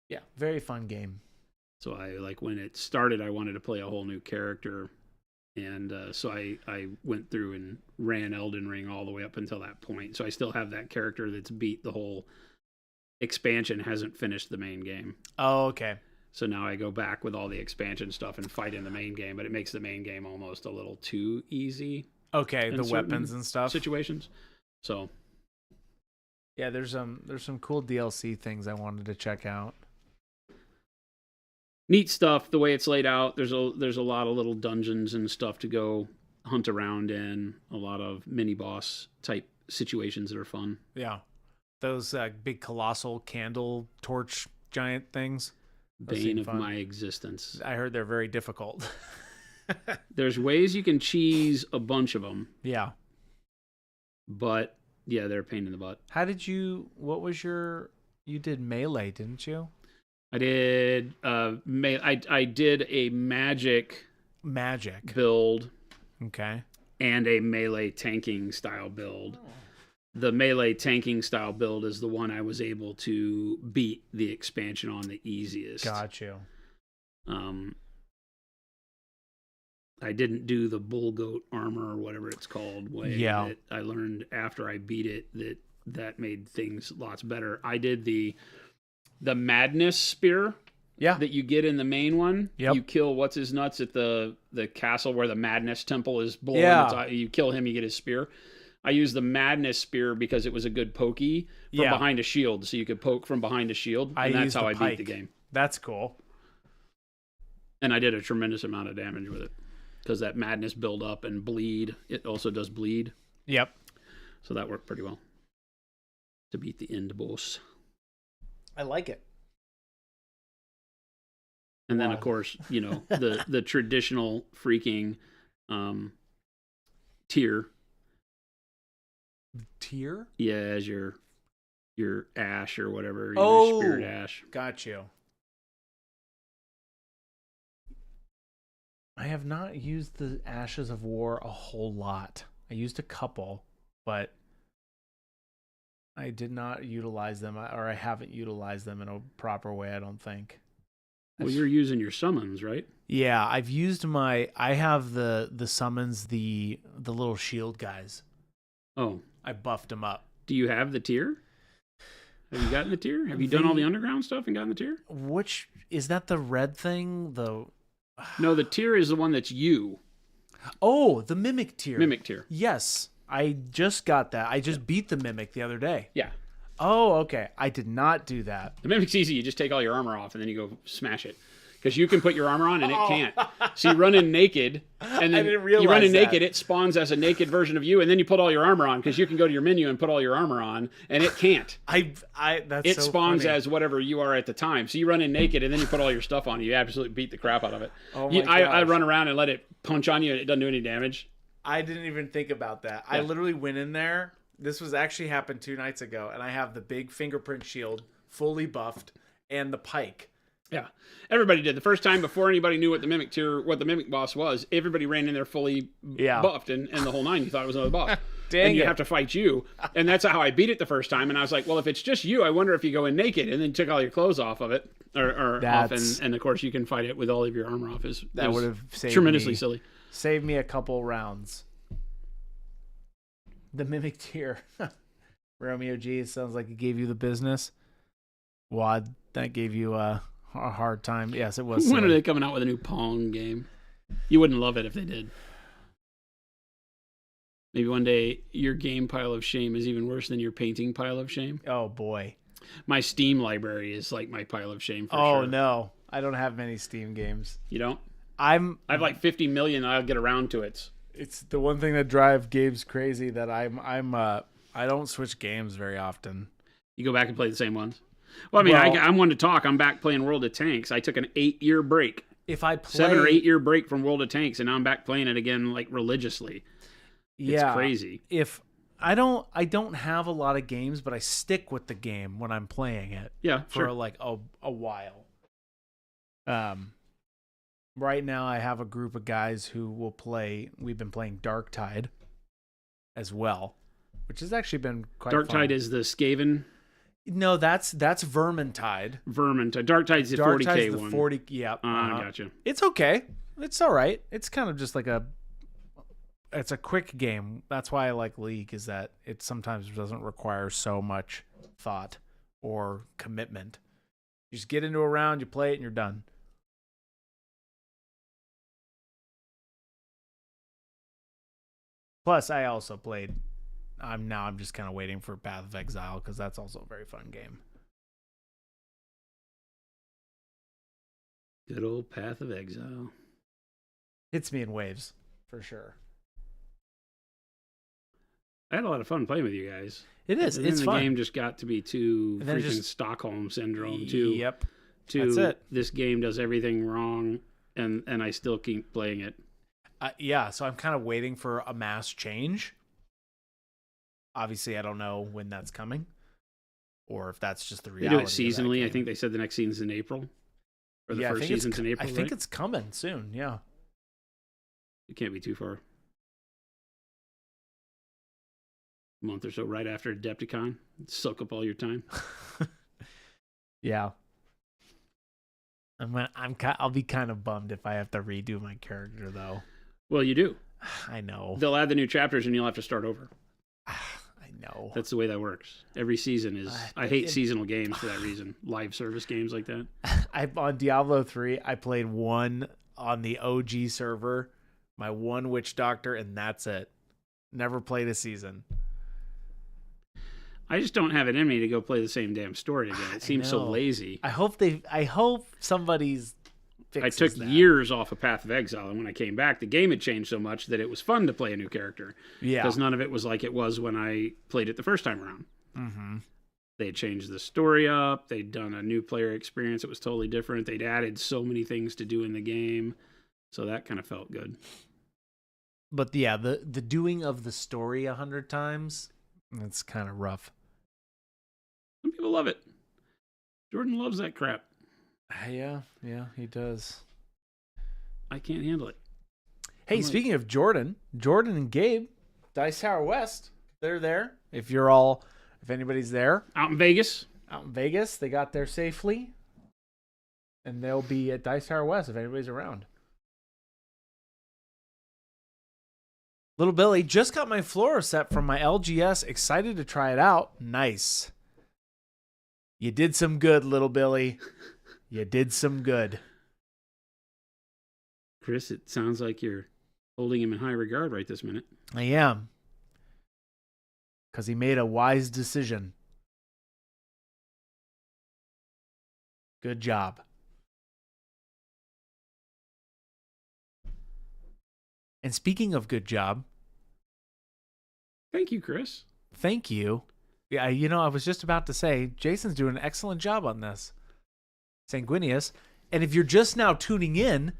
Yeah, very fun game. So I like when it started, I wanted to play a whole new character, and so I went through and ran Elden Ring all the way up until that point. So I still have that character that's beat the whole expansion, hasn't finished the main game. Oh, okay. So now I go back with all the expansion stuff and fight in the main game, but it makes the main game almost a little too easy. Okay, the certain weapons and stuff. Situations. So yeah, there's some cool DLC things I wanted to check out. Neat stuff the way it's laid out. There's a lot of little dungeons and stuff to go hunt around in. A lot of mini boss type situations that are fun. Yeah, those big colossal candle torch giant things. Bane of my existence. I heard they're very difficult. There's ways you can cheese a bunch of them. Yeah, but yeah, they're a pain in the butt. How did you? What was your? You did melee, didn't you? I did. I did a magic build. Okay. And a melee tanking style build. The melee tanking style build is the one I was able to beat the expansion on the easiest. Got you. I didn't do the bull goat armor or whatever it's called way. Yeah. I learned after I beat it that made things lots better. I did the madness spear. Yeah. That you get in the main one. Yep. You kill what's his nuts at the castle where the madness temple is blowing. Yeah. You kill him, you get his spear. I used the madness spear because it was a good pokey from behind a shield, so you could poke from behind a shield, and that's how I beat the game. That's cool. And I did a tremendous amount of damage with it because that madness build up and bleed. It also does bleed. Yep. So that worked pretty well to beat the end boss. I like it. And then, of course, the traditional freaking tier. Tier? Yeah, as your ash or whatever. Oh, your spirit ash. Got you. I have not used the Ashes of War a whole lot. I used a couple, but I did not utilize them, or I haven't utilized them in a proper way, I don't think. Well, you're using your summons, right? Yeah, I have the summons, the little shield guys. Oh. I buffed them up. Do you have the tier? Have you gotten the tier? Have you done all the underground stuff and gotten the tier? Which, is that the red thing? No, the tier is the one that's you. Oh, the mimic tier. Mimic tier. Yes, I just got that. I just beat the mimic the other day. Yeah. Oh, okay. I did not do that. The mimic's easy. You just take all your armor off and then you go smash it. Because you can put your armor on and it can't. So you run in naked, and then you run in naked, it spawns as a naked version of you, and then you put all your armor on because you can go to your menu and put all your armor on, and it can't. It spawns as whatever you are at the time. So you run in naked, and then you put all your stuff on. You absolutely beat the crap out of it. Oh my gosh. I run around and let it punch on you, and it doesn't do any damage. I didn't even think about that. Yeah. I literally went in there. This was actually happened 2 nights ago, and I have the big fingerprint shield fully buffed and the pike. Yeah, everybody did. The first time before anybody knew what the mimic boss was, everybody ran in there fully buffed and the whole nine. You thought it was another boss. And you have to fight you. And that's how I beat it the first time. And I was like, well, if it's just you, I wonder if you go in naked and then took all your clothes off of it off. And of course you can fight it with all of your armor off. That would have saved tremendously silly. Saved me a couple rounds. The mimic tier. Romeo G, it sounds like it gave you the business. Wad, that gave you a hard time. Yes, it was. When are they coming out with a new Pong game? You wouldn't love it if they did. Maybe one day your game pile of shame is even worse than your painting pile of shame. Oh boy. My Steam library is like my pile of shame for sure. Oh no. I don't have many Steam games. You don't? I have like 50 million. I'll get around to it. It's the one thing that drives Gabe's crazy that I don't switch games very often. You go back and play the same ones? Well, I mean, I'm one to talk. I'm back playing World of Tanks. I took an 8-year break. If I play 7 or 8 year break from World of Tanks, and now I'm back playing it again, like religiously. Yeah, it's crazy. If I don't have a lot of games, but I stick with the game when I'm playing it. Yeah, for like a while. Right now I have a group of guys who will play. We've been playing Dark Tide. as well, which has actually been quite Dark fun. Tide is the Skaven. No, that's Vermintide. Vermintide. Dark Tide's the 40K one. 40. Yeah. Gotcha. It's okay. It's all right. It's kind of just like it's a quick game. That's why I like League, is that it sometimes doesn't require so much thought or commitment. You just get into a round, you play it, and you're done. Plus, I also played. I'm just kind of waiting for Path of Exile, because that's also a very fun game. Good old Path of Exile. Hits me in waves, for sure. I had a lot of fun playing with you guys. It is. And It's then fun. The game just got to be too And then it freaking just- Stockholm syndrome. Too. Yep. To That's it. This game does everything wrong, and I still keep playing it. Yeah, so I'm kind of waiting for a mass change. Obviously, I don't know when that's coming, or if that's just the They reality. do it seasonally. I think they said the next season's in April, or the first season's in April. I think it's coming soon. Yeah. It can't be too far. A month or so right after Adepticon. Soak up all your time. Yeah. I'll be kind of bummed if I have to redo my character, though. Well, you do. I know. They'll add the new chapters and you'll have to start over. I know. That's the way that works. Every season is. I hate seasonal games for that reason. Live service games like that. On Diablo 3, I played one on the OG server, my one witch doctor, and that's it. Never played a season. I just don't have it in me to go play the same damn story again. It seems so lazy. I hope somebody's fixes I took that. years off of Path of Exile, and when I came back, the game had changed so much that it was fun to play a new character. Yeah. Because none of it was like it was when I played it the first time around. Mm-hmm. They had changed the story up. They'd done a new player experience. It was totally different. They'd added so many things to do in the game. So that kind of felt good. But yeah, the doing of the story 100 times, it's kind of rough. Some people love it. Jordan loves that crap. Yeah, he does. I can't handle it. Hey, speaking of Jordan and Gabe, Dice Tower West, they're there. If anybody's there. Out in Vegas. Out in Vegas, they got there safely. And they'll be at Dice Tower West if anybody's around. Little Billy, just got my Flora set from my LGS. Excited to try it out. Nice. You did some good, Little Billy. You did some good. Chris, it sounds like you're holding him in high regard right this minute. I am. Because he made a wise decision. Good job. And speaking of good job. Thank you, Chris. Thank you. Yeah, I was just about to say, Jason's doing an excellent job on this. Sanguinius. And if you're just now tuning in,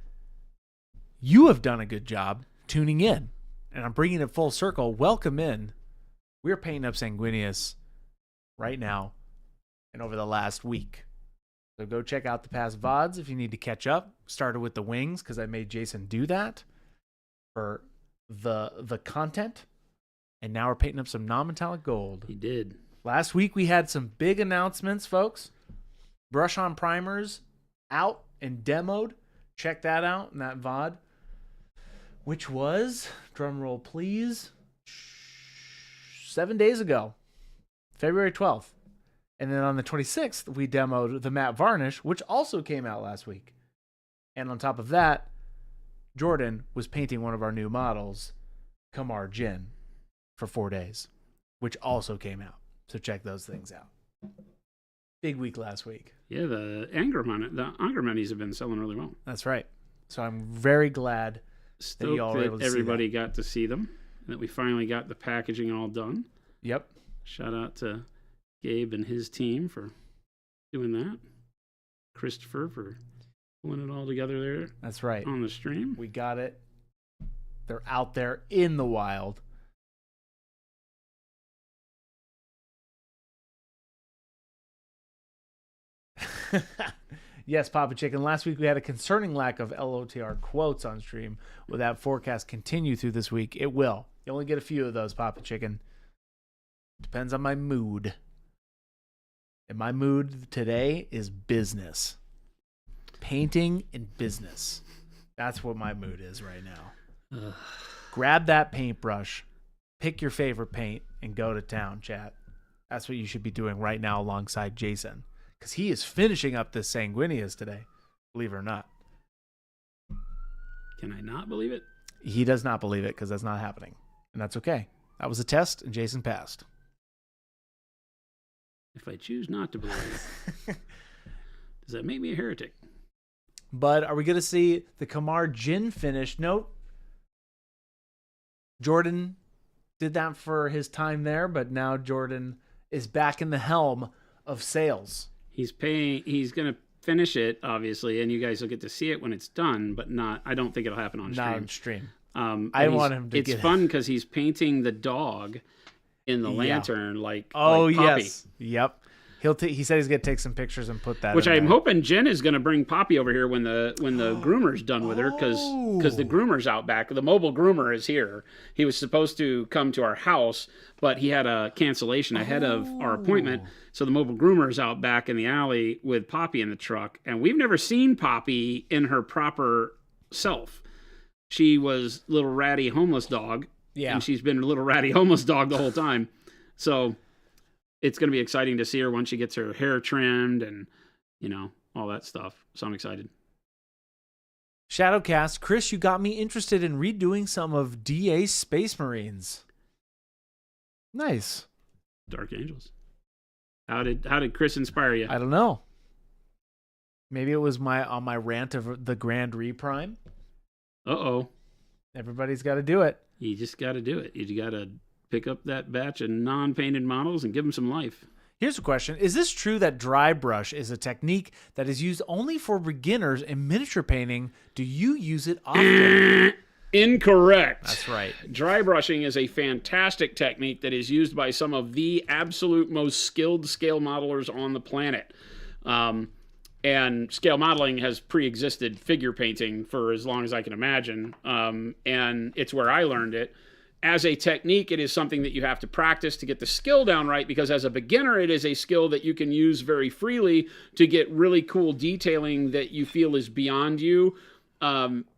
you have done a good job tuning in. And I'm bringing it full circle. Welcome in. We're painting up Sanguinius right now and over the last week. So go check out the past VODs if you need to catch up. Started with the wings because I made Jason do that for the content. And now we're painting up some non-metallic gold. He did. Last week we had some big announcements, folks. Brush on primers out and demoed. Check that out in that VOD. Which was, drum roll please, 7 days ago. February 12th. And then on the 26th, we demoed the matte varnish, which also came out last week. And on top of that, Jordan was painting one of our new models, Kamar Jin, for 4 days, which also came out. So check those things out. Big week last week. Yeah, the Anger Minis have been selling really well. That's right. So I'm very glad that you all were able to everybody see that. got to see them, and that we finally got the packaging all done. Yep. Shout out to Gabe and his team for doing that. Christopher for pulling it all together there. That's right. On the stream. We got it. They're out there in the wild. Yes, Papa Chicken. Last week we had a concerning lack of LOTR quotes on stream. Will that forecast continue through this week? It will. You only get a few of those, Papa Chicken. Depends on my mood. And my mood today is business. Painting and business. That's what my mood is right now. Grab that paintbrush, pick your favorite paint, and go to town, chat. That's what you should be doing right now alongside Jason. Because he is finishing up this Sanguinius today, believe it or not. Can I not believe it? He does not believe it because that's not happening. And that's okay. That was a test, and Jason passed. If I choose not to believe it, does that make me a heretic? But are we going to see the Kamar Jin finish? Nope. Jordan did that for his time there, but now Jordan is back in the helm of sales. He's going to finish it, obviously, and you guys will get to see it when it's done, but I don't think it'll happen on stream. Not on stream. I want him to It's fun because he's painting the dog in the lantern like Poppy. Yes. Yep. He said he's gonna take some pictures and put that. Which in I'm there. hoping Jen is gonna bring Poppy over here when the groomer's done with her, because the groomer's out back. The mobile groomer is here. He was supposed to come to our house, but he had a cancellation ahead of our appointment. So the mobile groomer is out back in the alley with Poppy in the truck, and we've never seen Poppy in her proper self. She was little ratty homeless dog, and she's been a little ratty homeless dog the whole time. So it's going to be exciting to see her once she gets her hair trimmed and, all that stuff. So I'm excited. Shadowcast, Chris, you got me interested in redoing some of DA's Space Marines. Nice. Dark Angels. How did Chris inspire you? I don't know. Maybe it was on my rant of the Grand Reprime. Uh-oh. Everybody's got to do it. You just got to do it. You got to pick up that batch of non-painted models and give them some life. Here's a question. Is this true that dry brush is a technique that is used only for beginners in miniature painting? Do you use it often? Incorrect. That's right. Dry brushing is a fantastic technique that is used by some of the absolute most skilled scale modelers on the planet. And scale modeling has pre-existed figure painting for as long as I can imagine. And it's where I learned it. As a technique, it is something that you have to practice to get the skill down right, because as a beginner, it is a skill that you can use very freely to get really cool detailing that you feel is beyond you,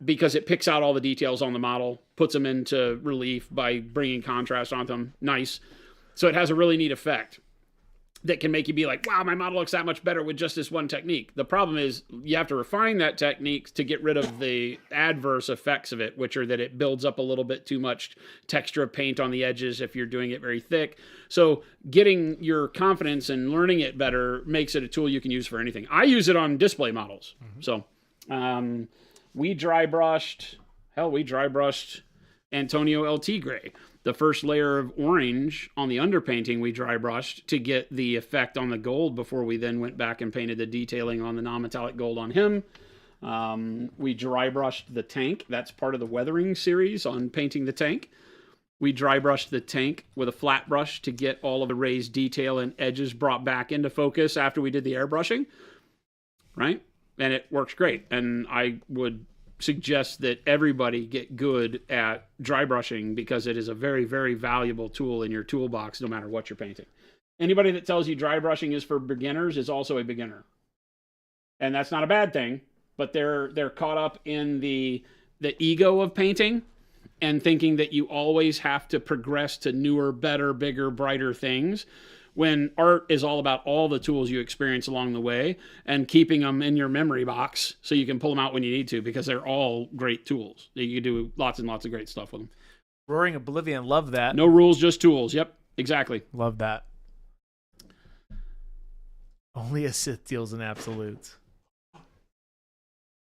because it picks out all the details on the model, puts them into relief by bringing contrast on them. Nice. So it has a really neat effect that can make you be like, wow, my model looks that much better with just this one technique. The problem is you have to refine that technique to get rid of the adverse effects of it, which are that it builds up a little bit too much texture of paint on the edges if you're doing it very thick. So getting your confidence and learning it better makes it a tool you can use for anything. I use it on display models. So we dry brushed Antonio LT Gray. The first layer of orange on the underpainting we dry brushed to get the effect on the gold before we then went back and painted the detailing on the non-metallic gold on him. We dry brushed the tank. That's part of the weathering series on painting the tank. We dry brushed the tank with a flat brush to get all of the raised detail and edges brought back into focus after we did the airbrushing, right? And it works great. And I would suggest that everybody get good at dry brushing, because it is a very, very valuable tool in your toolbox no matter what you're painting. Anybody that tells you dry brushing is for beginners is also a beginner. And that's not a bad thing, but they're caught up in the ego of painting and thinking that you always have to progress to newer, better, bigger, brighter things, when art is all about all the tools you experience along the way and keeping them in your memory box so you can pull them out when you need to, because they're all great tools. You can do lots and lots of great stuff with them. Roaring Oblivion, love that. No rules, just tools. Yep, exactly. Love that. Only a Sith deals in absolutes.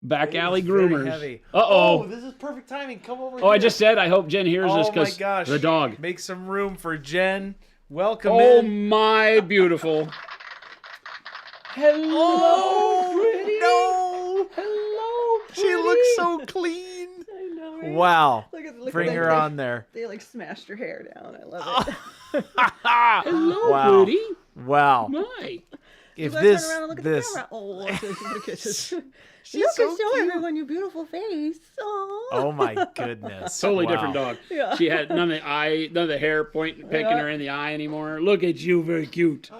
Back alley groomers. Uh-oh. Oh, this is perfect timing. Come over here. I just said I hope Jen hears this, because the dog. Make some room for Jen. Welcome in. Oh, in. my beautiful. Hello, pretty. No. Hello, pretty. She looks so clean. I know. Right? Wow. Look Bring her on there. They smashed her hair down. I love it. Hello, wow. pretty. Wow. My. if You this turn around and look at this the camera. Oh, look at this. She's You so can show cute. everyone your beautiful face. Oh my goodness. Totally Wow. different dog. Yeah. She had none of the hair pointing, picking her in the eye anymore. Look at you, very cute.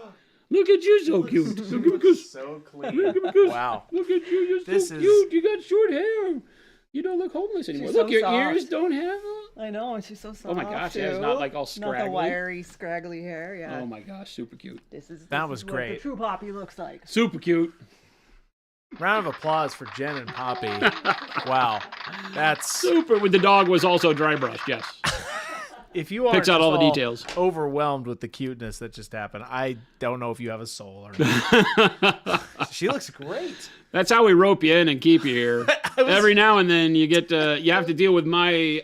Look at you, so cute. Look at me, So clean. Look at me, Wow. Look at you, you're This so is- cute. You got short hair. You don't look homeless anymore. She's Look, so your soft. ears don't have. I know, and she's so soft. Oh my gosh, too. yeah, it's not like all Not scraggly. the wiry, scraggly hair. Yeah. Oh my gosh, super cute. This is That this was is what great. the true Poppy looks like. Super cute. Round of applause for Jen and Poppy. Wow. That's Super. With the dog was also dry brushed. Yes. if you are Picks out just all the details. overwhelmed with the cuteness that just happened, I don't know if you have a soul or not. She looks great. That's how we rope you in and keep you here. Every now and then you get you have to deal with my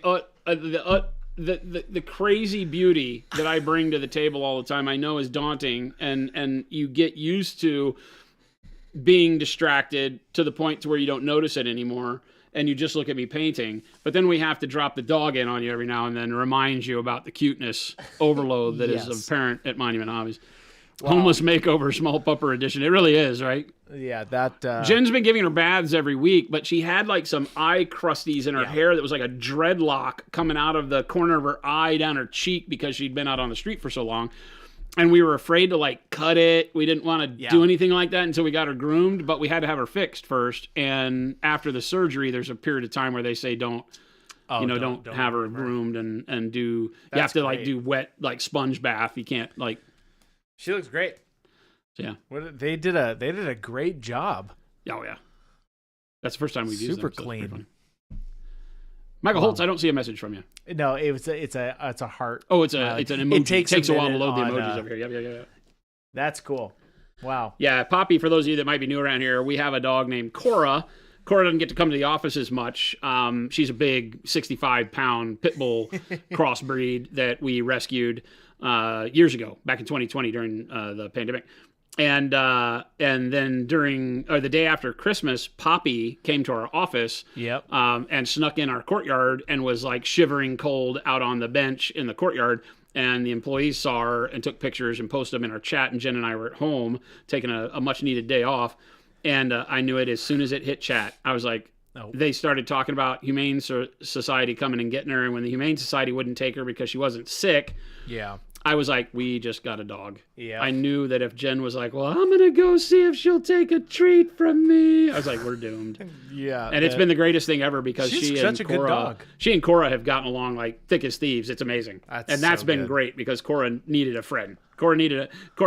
the crazy beauty that I bring to the table all the time. I know is daunting, and you get used to being distracted to the point to where you don't notice it anymore, and you just look at me painting. But then we have to drop the dog in on you every now and then, remind you about the cuteness overload that is Yes. apparent at Monument Hobbies. Homeless makeover, small pupper edition. It really is, right? Yeah, that Jen's been giving her baths every week, but she had like some eye crusties in her hair that was like a dreadlock coming out of the corner of her eye down her cheek because she'd been out on the street for so long. And we were afraid to like cut it. We didn't want to do anything like that until we got her groomed, but we had to have her fixed first. And after the surgery, there's a period of time where they say don't have her groomed and do, you have to like great. do wet, like sponge bath. You can't like, she looks great. yeah. They did a great job. Oh yeah. That's the first time we've used Super them. So it's pretty clean. funny. Michael Holtz, I don't see a message from you. No, it's a heart. Oh, it's smiley. an emoji. It takes a while to minute load the on, emojis over here. Yeah. That's cool. Wow. Yeah, Poppy, for those of you that might be new around here, we have a dog named Cora. Cora doesn't get to come to the office as much. She's a big 65-pound pit bull crossbreed that we rescued years ago, back in 2020 during the pandemic. And then during the day after Christmas, Poppy came to our office. Yep. And snuck in our courtyard and was like shivering cold out on the bench in the courtyard. And the employees saw her and took pictures and posted them in our chat. And Jen and I were at home taking a much needed day off. And I knew it as soon as it hit chat. I was like, They started talking about Humane Society coming and getting her. And when the Humane Society wouldn't take her because she wasn't sick, Yeah. I was like, we just got a dog. Yeah. I knew that if Jen was like, well, I'm going to go see if she'll take a treat from me, I was like, we're doomed. Yeah. And it's been the greatest thing ever because She's she such and a good Cora, dog. she and Cora have gotten along like thick as thieves. It's amazing. That's so been good. great because Cora needed a friend. Cora,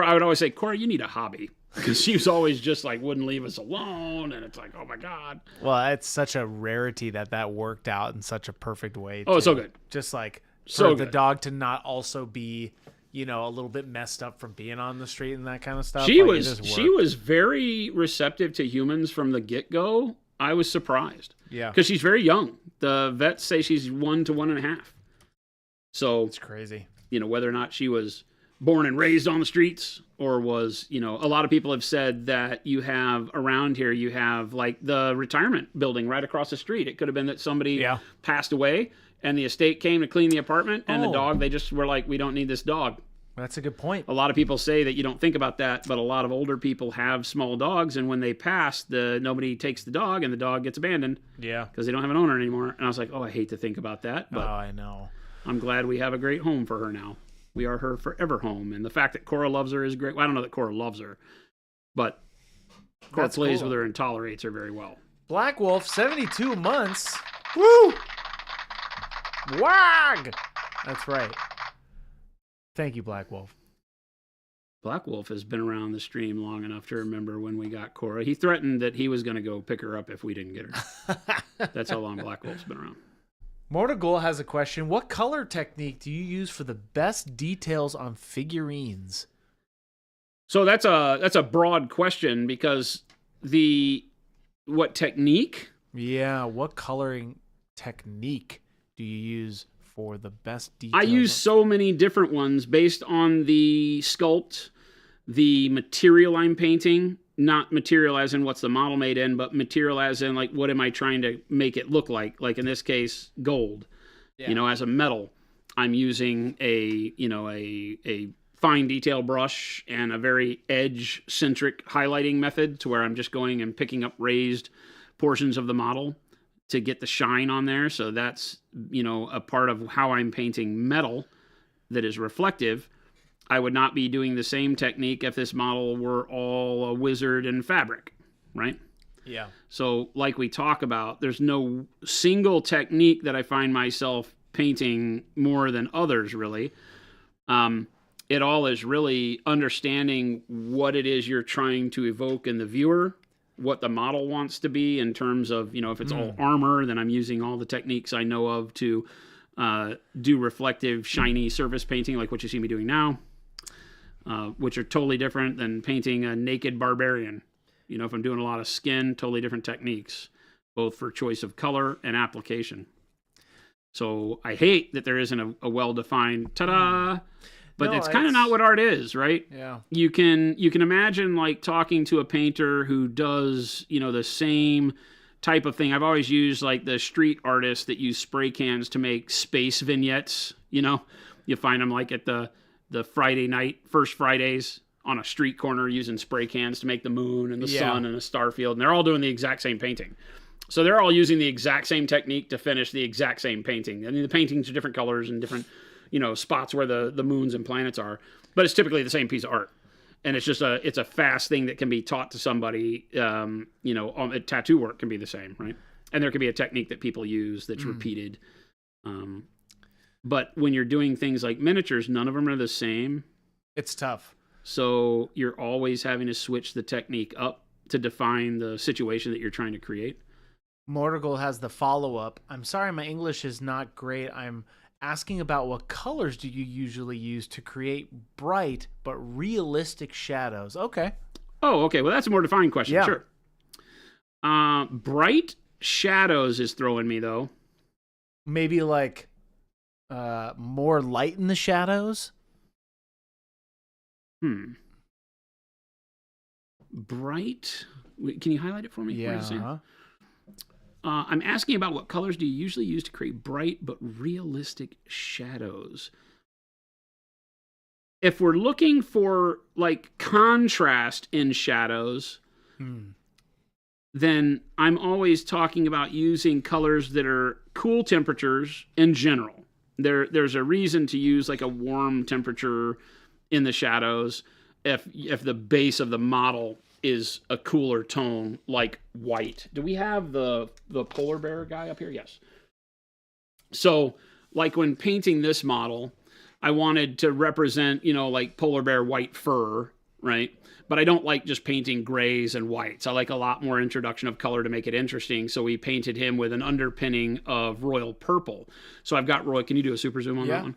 I would always say, Cora, you need a hobby. Because she was always just like, wouldn't leave us alone. And it's like, oh my God. Well, it's such a rarity that worked out in such a perfect way. Oh, it's so good. Just like So for the good. dog to not also be, a little bit messed up from being on the street and that kind of stuff. She Like, it just she worked. was very receptive to humans from the get-go. I was surprised. Yeah. Because she's very young. The vets say she's 1 to 1.5. So, It's crazy. whether or not she was born and raised on the streets or was, a lot of people have said that you have around here, you have like the retirement building right across the street. It could have been that somebody passed away and the estate came to clean the apartment and the dog, they just were like, we don't need this dog. That's a good point. A lot of people say that you don't think about that, but a lot of older people have small dogs, and when they pass, nobody takes the dog, and the dog gets abandoned. Yeah. Because they don't have an owner anymore. And I was like, I hate to think about that, but I know. I'm glad we have a great home for her now. We are her forever home, and the fact that Cora loves her is great. Well, I don't know that Cora loves her, but Cora That's plays cool. with her and tolerates her very well. Black Wolf, 72 months. Woo! Wag! That's right. Thank you, Black Wolf. Black Wolf has been around the stream long enough to remember when we got Cora. He threatened that he was going to go pick her up if we didn't get her. That's how long Black Wolf's been around. Mortagul has a question. What color technique do you use for the best details on figurines? So that's a broad question because what technique? Yeah, what coloring technique do you use for the best details? I use so many different ones based on the sculpt, the material I'm painting, not material as in what's the model made in, but material as in like what am I trying to make it look like? Like in this case, gold. Yeah. As a metal, I'm using a fine detail brush and a very edge-centric highlighting method to where I'm just going and picking up raised portions of the model to get the shine on there. So that's, a part of how I'm painting metal that is reflective. I would not be doing the same technique if this model were all a wizard in fabric, right? Yeah. So like we talk about, there's no single technique that I find myself painting more than others, really. It all is really understanding what it is you're trying to evoke in the viewer, what the model wants to be in terms of, if it's all armor, then I'm using all the techniques I know of to do reflective, shiny surface painting, like what you see me doing now, which are totally different than painting a naked barbarian. If I'm doing a lot of skin, totally different techniques, both for choice of color and application. So I hate that there isn't a well-defined ta-da, but that's kind of not what art is, right? Yeah. You can imagine like talking to a painter who does, the same type of thing. I've always used like the street artists that use spray cans to make space vignettes. You find them like at the Friday night, first Fridays on a street corner using spray cans to make the moon and the sun and a star field. And they're all doing the exact same painting. So they're all using the exact same technique to finish the exact same painting. I mean, the paintings are different colors and different, spots where the moons and planets are, but it's typically the same piece of art. And it's just it's a fast thing that can be taught to somebody. Tattoo work can be the same, right? And there can be a technique that people use that's repeated. But when you're doing things like miniatures, none of them are the same. It's tough. So you're always having to switch the technique up to define the situation that you're trying to create. Mortigal has the follow-up. I'm sorry, my English is not great. I'm asking about what colors do you usually use to create bright but realistic shadows? Okay. Oh, okay. Well, that's a more defined question. Yeah. Sure. Bright shadows is throwing me, though. Maybe like more light in the shadows? Bright? Can you highlight it for me? Yeah. I'm asking about what colors do you usually use to create bright but realistic shadows? If we're looking for like contrast in shadows, then I'm always talking about using colors that are cool temperatures in general. There's a reason to use like a warm temperature in the shadows if the base of the model is a cooler tone like white. Do we have the polar bear guy up here? Yes. So like when painting this model, I wanted to represent, like polar bear white fur, right? But I don't like just painting grays and whites. I like a lot more introduction of color to make it interesting. So we painted him with an underpinning of royal purple. So I've got can you do a super zoom on that one?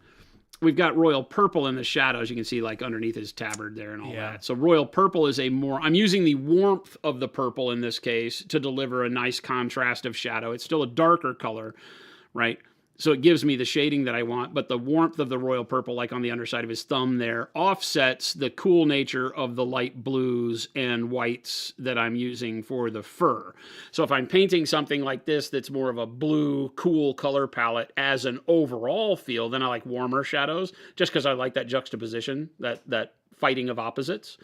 We've got royal purple in the shadows. You can see like underneath his tabard there and all that. So royal purple is I'm using the warmth of the purple in this case to deliver a nice contrast of shadow. It's still a darker color, right? So it gives me the shading that I want, but the warmth of the royal purple, like on the underside of his thumb there, offsets the cool nature of the light blues and whites that I'm using for the fur. So if I'm painting something like this that's more of a blue, cool color palette as an overall feel, then I like warmer shadows, just because I like that juxtaposition, that fighting of opposites.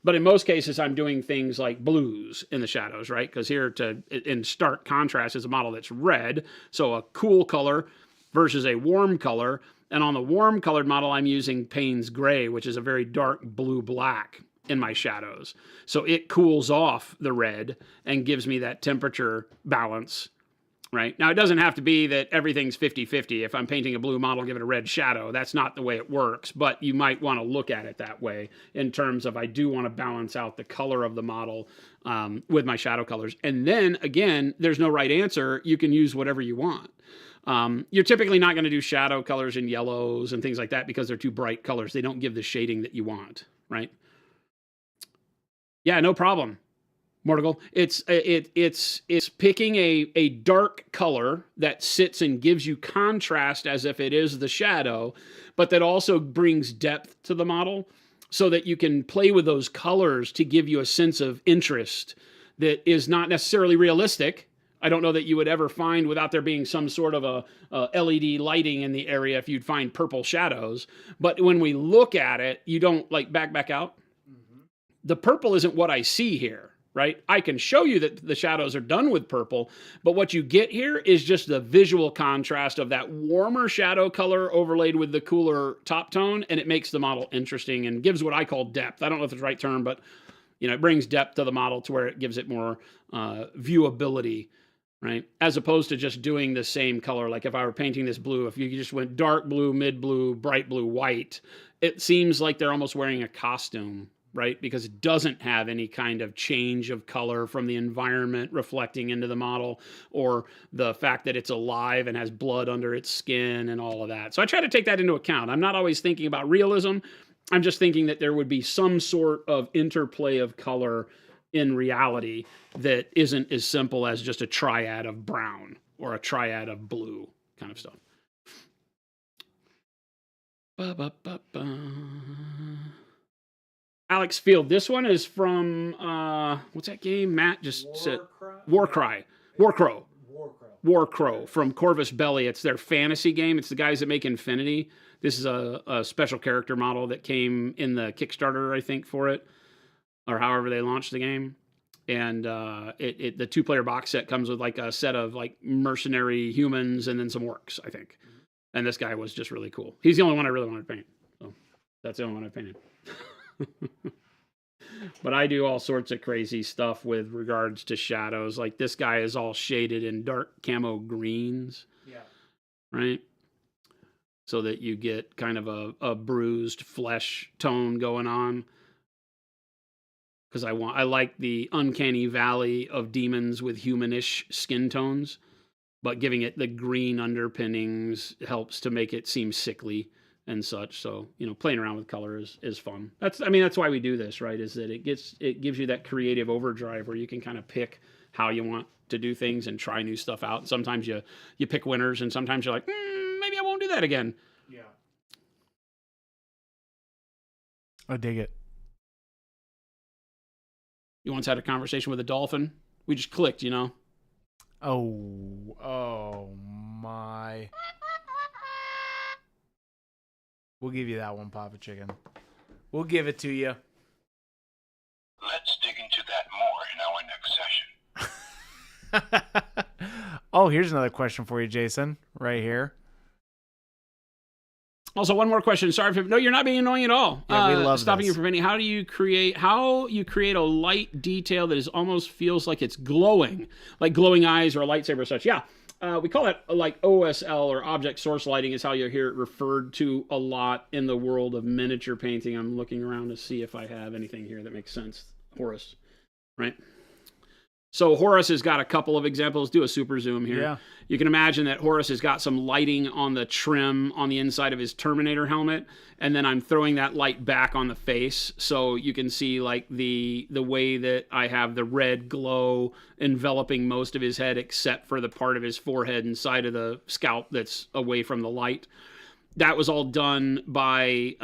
But in most cases, I'm doing things like blues in the shadows, right? Because here, in stark contrast, is a model that's red, so a cool color versus a warm color. And on the warm colored model, I'm using Payne's Gray, which is a very dark blue-black in my shadows. So it cools off the red and gives me that temperature balance, right? Now, it doesn't have to be that everything's 50-50. If I'm painting a blue model, give it a red shadow. That's not the way it works, but you might want to look at it that way in terms of I do want to balance out the color of the model with my shadow colors. And then, again, there's no right answer. You can use whatever you want. You're typically not going to do shadow colors and yellows and things like that because they're too bright colors. They don't give the shading that you want, right? Yeah, no problem. Mortigal, it's picking a dark color that sits and gives you contrast as if it is the shadow, but that also brings depth to the model so that you can play with those colors to give you a sense of interest that is not necessarily realistic. I don't know that you would ever find, without there being some sort of a LED lighting in the area, if you'd find purple shadows. But when we look at it, you don't, like, back out. The purple isn't what I see here, right? I can show you that the shadows are done with purple, but what you get here is just the visual contrast of that warmer shadow color overlaid with the cooler top tone, and it makes the model interesting and gives what I call depth. I don't know if it's the right term, but it brings depth to the model to where it gives it more viewability, right? As opposed to just doing the same color. Like if I were painting this blue, if you just went dark blue, mid blue, bright blue, white, it seems like they're almost wearing a costume, right? Because it doesn't have any kind of change of color from the environment reflecting into the model, or the fact that it's alive and has blood under its skin and all of that. So I try to take that into account. I'm not always thinking about realism. I'm just thinking that there would be some sort of interplay of color in reality that isn't as simple as just a triad of brown or a triad of blue kind of stuff. Alex Field, this one is from, what's that game? Matt just said Warcrow from Corvus Belli. It's their fantasy game. It's the guys that make Infinity. This is a special character model that came in the Kickstarter, I think, for it, or however they launched the game. And the 2-player box set comes with like a set of like mercenary humans and then some orcs, I think. And this guy was just really cool. He's the only one I really wanted to paint. So that's the only one I painted. But I do all sorts of crazy stuff with regards to shadows. Like this guy is all shaded in dark camo greens. Yeah. Right? So that you get kind of a bruised flesh tone going on. Because I like the uncanny valley of demons with humanish skin tones, but giving it the green underpinnings helps to make it seem sickly and such. So, playing around with color is fun. That's why we do this, right? Is that it gives you that creative overdrive where you can kind of pick how you want to do things and try new stuff out. And sometimes you pick winners, and sometimes you're like, maybe I won't do that again. Yeah. I dig it. You once had a conversation with a dolphin. We just clicked, Oh my. We'll give you that one, Papa Chicken. We'll give it to you. Let's dig into that more in our next session. Oh, here's another question for you, Jason. Right here. Also, one more question. Sorry if no, you're not being annoying at all. Yeah, we love stopping this. you from any. How you create a light detail that almost feels like it's glowing, like glowing eyes or a lightsaber or such. Yeah, we call that like OSL, or object source lighting, is how you hear it referred to a lot in the world of miniature painting. I'm looking around to see if I have anything here that makes sense. Horace, right? So Horace has got a couple of examples. Do a super zoom here. Yeah. You can imagine that Horace has got some lighting on the trim on the inside of his Terminator helmet, and then I'm throwing that light back on the face, so you can see like the way that I have the red glow enveloping most of his head except for the part of his forehead and side of the scalp that's away from the light. That was all done by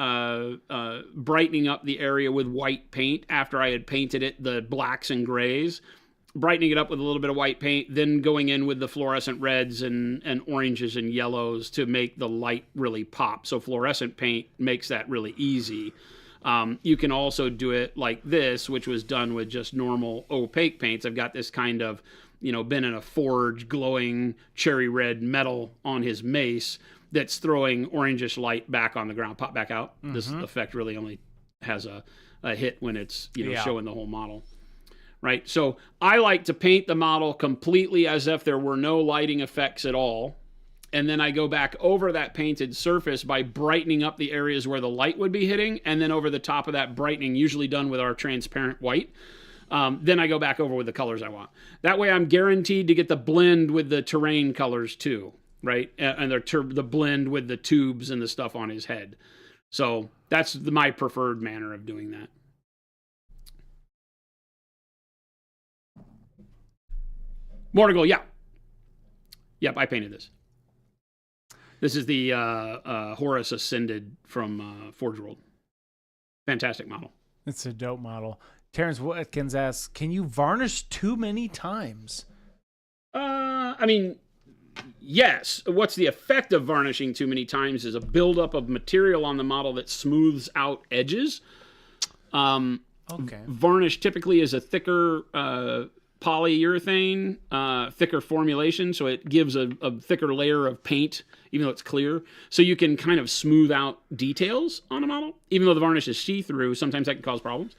brightening up the area with white paint after I had painted it the blacks and grays. Brightening it up with a little bit of white paint, then going in with the fluorescent reds and oranges and yellows to make the light really pop. So fluorescent paint makes that really easy. You can also do it like this, which was done with just normal opaque paints. I've got this kind of, been in a forge glowing cherry red metal on his mace that's throwing orangish light back on the ground. Pop back out. Mm-hmm. This effect really only has a hit when it's, showing the whole model. Right, so I like to paint the model completely as if there were no lighting effects at all, and then I go back over that painted surface by brightening up the areas where the light would be hitting, and then over the top of that brightening, usually done with our transparent white, then I go back over with the colors I want. That way I'm guaranteed to get the blend with the terrain colors too, right, and the blend with the tubes and the stuff on his head. So that's my preferred manner of doing that. Mortigal, yeah. Yep, I painted this. This is the Horus Ascended from Forge World. Fantastic model. It's a dope model. Terrence Watkins asks, can you varnish too many times? I mean, yes. What's the effect of varnishing too many times is a buildup of material on the model that smooths out edges. Okay. Varnish typically is a thicker polyurethane, thicker formulation, so it gives a thicker layer of paint, even though it's clear. So you can kind of smooth out details on a model. Even though the varnish is see-through, sometimes that can cause problems.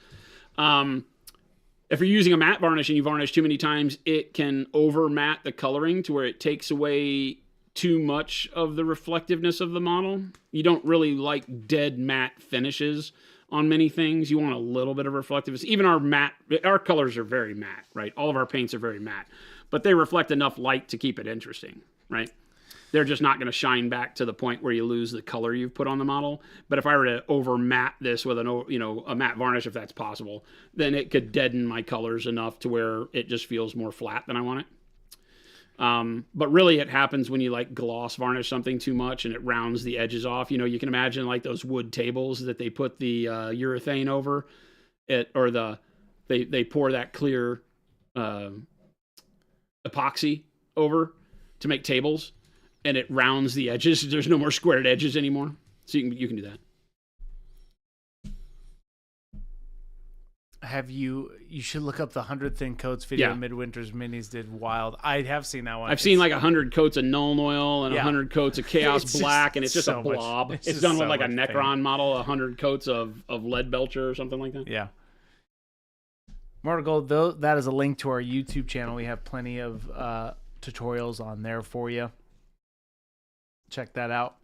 If you're using a matte varnish and you varnish too many times, it can over matte the coloring to where it takes away too much of the reflectiveness of the model. You don't really like dead matte finishes on many things. You want a little bit of reflectiveness. Even our colors are very matte, right? All of our paints are very matte, but they reflect enough light to keep it interesting, right? They're just not going to shine back to the point where you lose the color you've put on the model. But if I were to over matte this with a matte varnish, if that's possible, then it could deaden my colors enough to where it just feels more flat than I want it. But really it happens when you like gloss varnish something too much and it rounds the edges off. You can imagine like those wood tables that they put the urethane over it, or they pour that clear epoxy over to make tables, and it rounds the edges. There's no more squared edges anymore. So you can do that. You should look up the 100 Thin Coats video. Yeah. Midwinter's Minis did wild. I have seen that one. I've seen like 100 coats of Null Oil and 100 coats of Chaos It's Black, just and it's just so a much- blob. it's It's just done so with like a much Necron paint. model, 100 coats of Lead Belcher or something like that. Yeah. Mortal Gold, though, that is a link to our YouTube channel. We have plenty of tutorials on there for you. Check that out.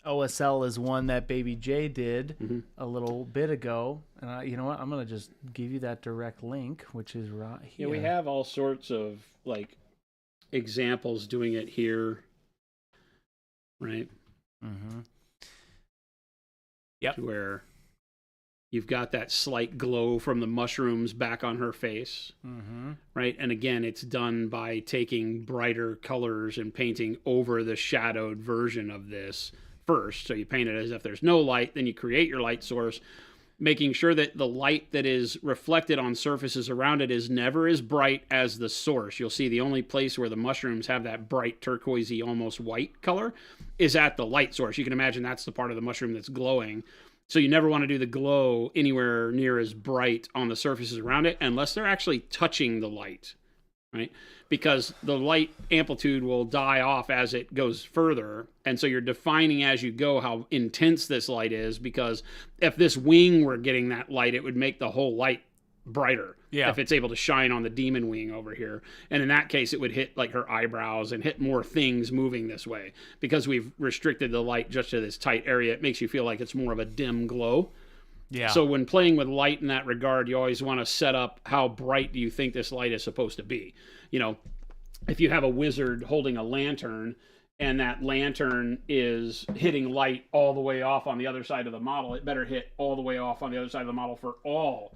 OSL is one that Baby J did a little bit ago. And you know what? I'm going to just give you that direct link, which is right here. Yeah, we have all sorts of like examples doing it here, right? Mm-hmm. Yep. Where you've got that slight glow from the mushrooms back on her face, right? And again, it's done by taking brighter colors and painting over the shadowed version of this first. So you paint it as if there's no light, then you create your light source, making sure that the light that is reflected on surfaces around it is never as bright as the source. You'll see the only place where the mushrooms have that bright turquoisey, almost white color is at the light source. You can imagine that's the part of the mushroom that's glowing. So you never want to do the glow anywhere near as bright on the surfaces around it unless they're actually touching the light, right? Because the light amplitude will die off as it goes further. And so you're defining as you go how intense this light is, because if this wing were getting that light, it would make the whole light brighter. Yeah. If it's able to shine on the demon wing over here. And in that case, it would hit like her eyebrows and hit more things moving this way. Because we've restricted the light just to this tight area, it makes you feel like it's more of a dim glow. Yeah. So when playing with light in that regard, you always want to set up how bright do you think this light is supposed to be. If you have a wizard holding a lantern and that lantern is hitting light all the way off on the other side of the model, it better hit all the way off on the other side of the model for all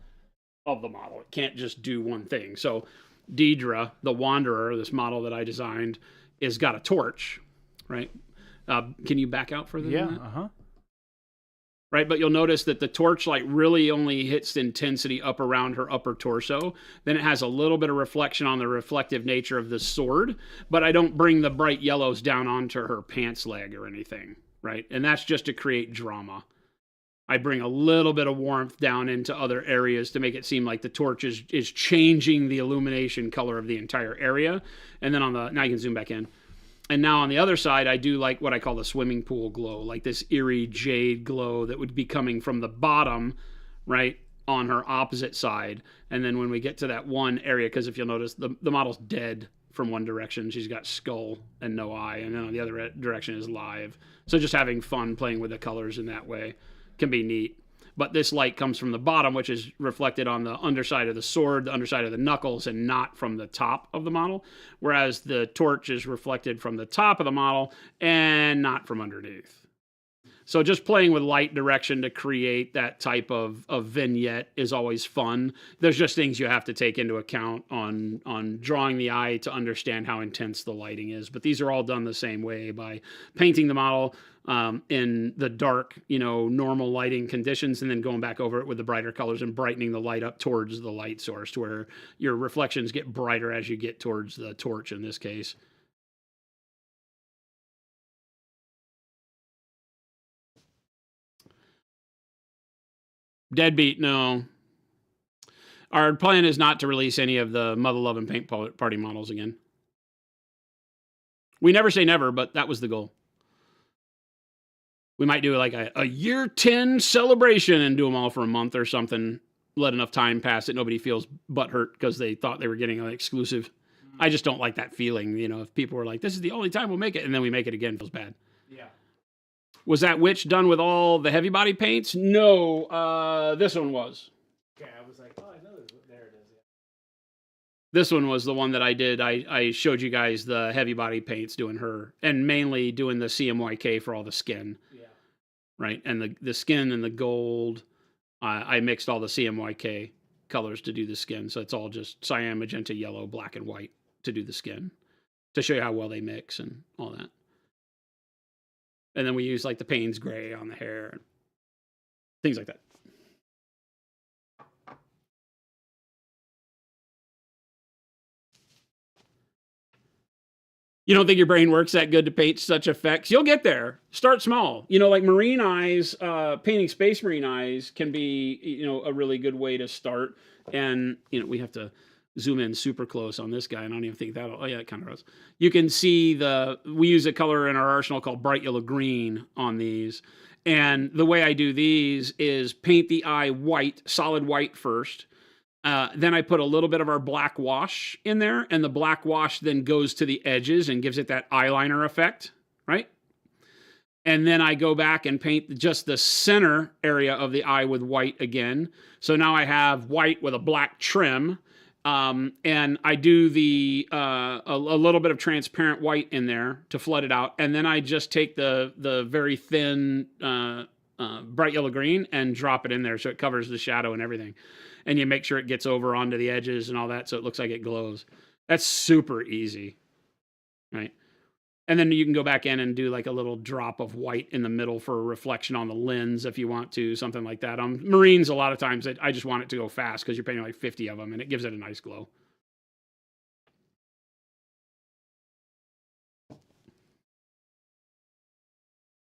of the model. It can't just do one thing. So Deidre, the Wanderer, this model that I designed, is got a torch, right? Can you back out further than that? Right, but you'll notice that the torchlight really only hits intensity up around her upper torso. Then it has a little bit of reflection on the reflective nature of the sword, but I don't bring the bright yellows down onto her pants leg or anything, right? And that's just to create drama. I bring a little bit of warmth down into other areas to make it seem like the torch is changing the illumination color of the entire area. And then now you can zoom back in. And now on the other side, I do like what I call the swimming pool glow, like this eerie jade glow that would be coming from the bottom, right, on her opposite side. And then when we get to that one area, because if you'll notice, the model's dead from one direction. She's got skull and no eye. And then on the other direction is live. So just having fun playing with the colors in that way can be neat. But this light comes from the bottom, which is reflected on the underside of the sword, the underside of the knuckles, and not from the top of the model. Whereas the torch is reflected from the top of the model and not from underneath. So just playing with light direction to create that type of vignette is always fun. There's just things you have to take into account on drawing the eye to understand how intense the lighting is. But these are all done the same way by painting the model in the dark, normal lighting conditions, and then going back over it with the brighter colors and brightening the light up towards the light source to where your reflections get brighter as you get towards the torch in this case. Deadbeat, no. Our plan is not to release any of the Mother Love and Paint Party models again. We never say never, but that was the goal. We might do like a year 10 celebration and do them all for a month or something. Let enough time pass that nobody feels butthurt because they thought they were getting an exclusive. I just don't like that feeling. If people were like, this is the only time we'll make it, and then we make it again, it feels bad. Yeah. Was that witch done with all the heavy body paints? No, this one was. Okay, I was like, oh, I know there it is. Yeah. This one was the one that I did. I showed you guys the heavy body paints doing her, and mainly doing the CMYK for all the skin. Yeah. Right, and the skin and the gold, I mixed all the CMYK colors to do the skin, so it's all just cyan, magenta, yellow, black, and white to do the skin, to show you how well they mix and all that. And then we use like the Payne's gray on the hair, things like that. You don't think your brain works that good to paint such effects? You'll get there. Start small. Like marine eyes, painting space marine eyes can be, a really good way to start. And, we have to zoom in super close on this guy, and I don't even think that'll, oh yeah, it kind of does. You can see we use a color in our arsenal called bright yellow green on these. And the way I do these is paint the eye white, solid white first. Then I put a little bit of our black wash in there, and the black wash then goes to the edges and gives it that eyeliner effect, right? And then I go back and paint just the center area of the eye with white again. So now I have white with a black trim, and I do a little bit of transparent white in there to flood it out, and then I just take the very thin bright yellow green and drop it in there so it covers the shadow and everything. And you make sure it gets over onto the edges and all that so it looks like it glows. That's super easy, right? And then you can go back in and do like a little drop of white in the middle for a reflection on the lens if you want to, something like that. Marines, a lot of times, I just want it to go fast because you're painting like 50 of them, and it gives it a nice glow.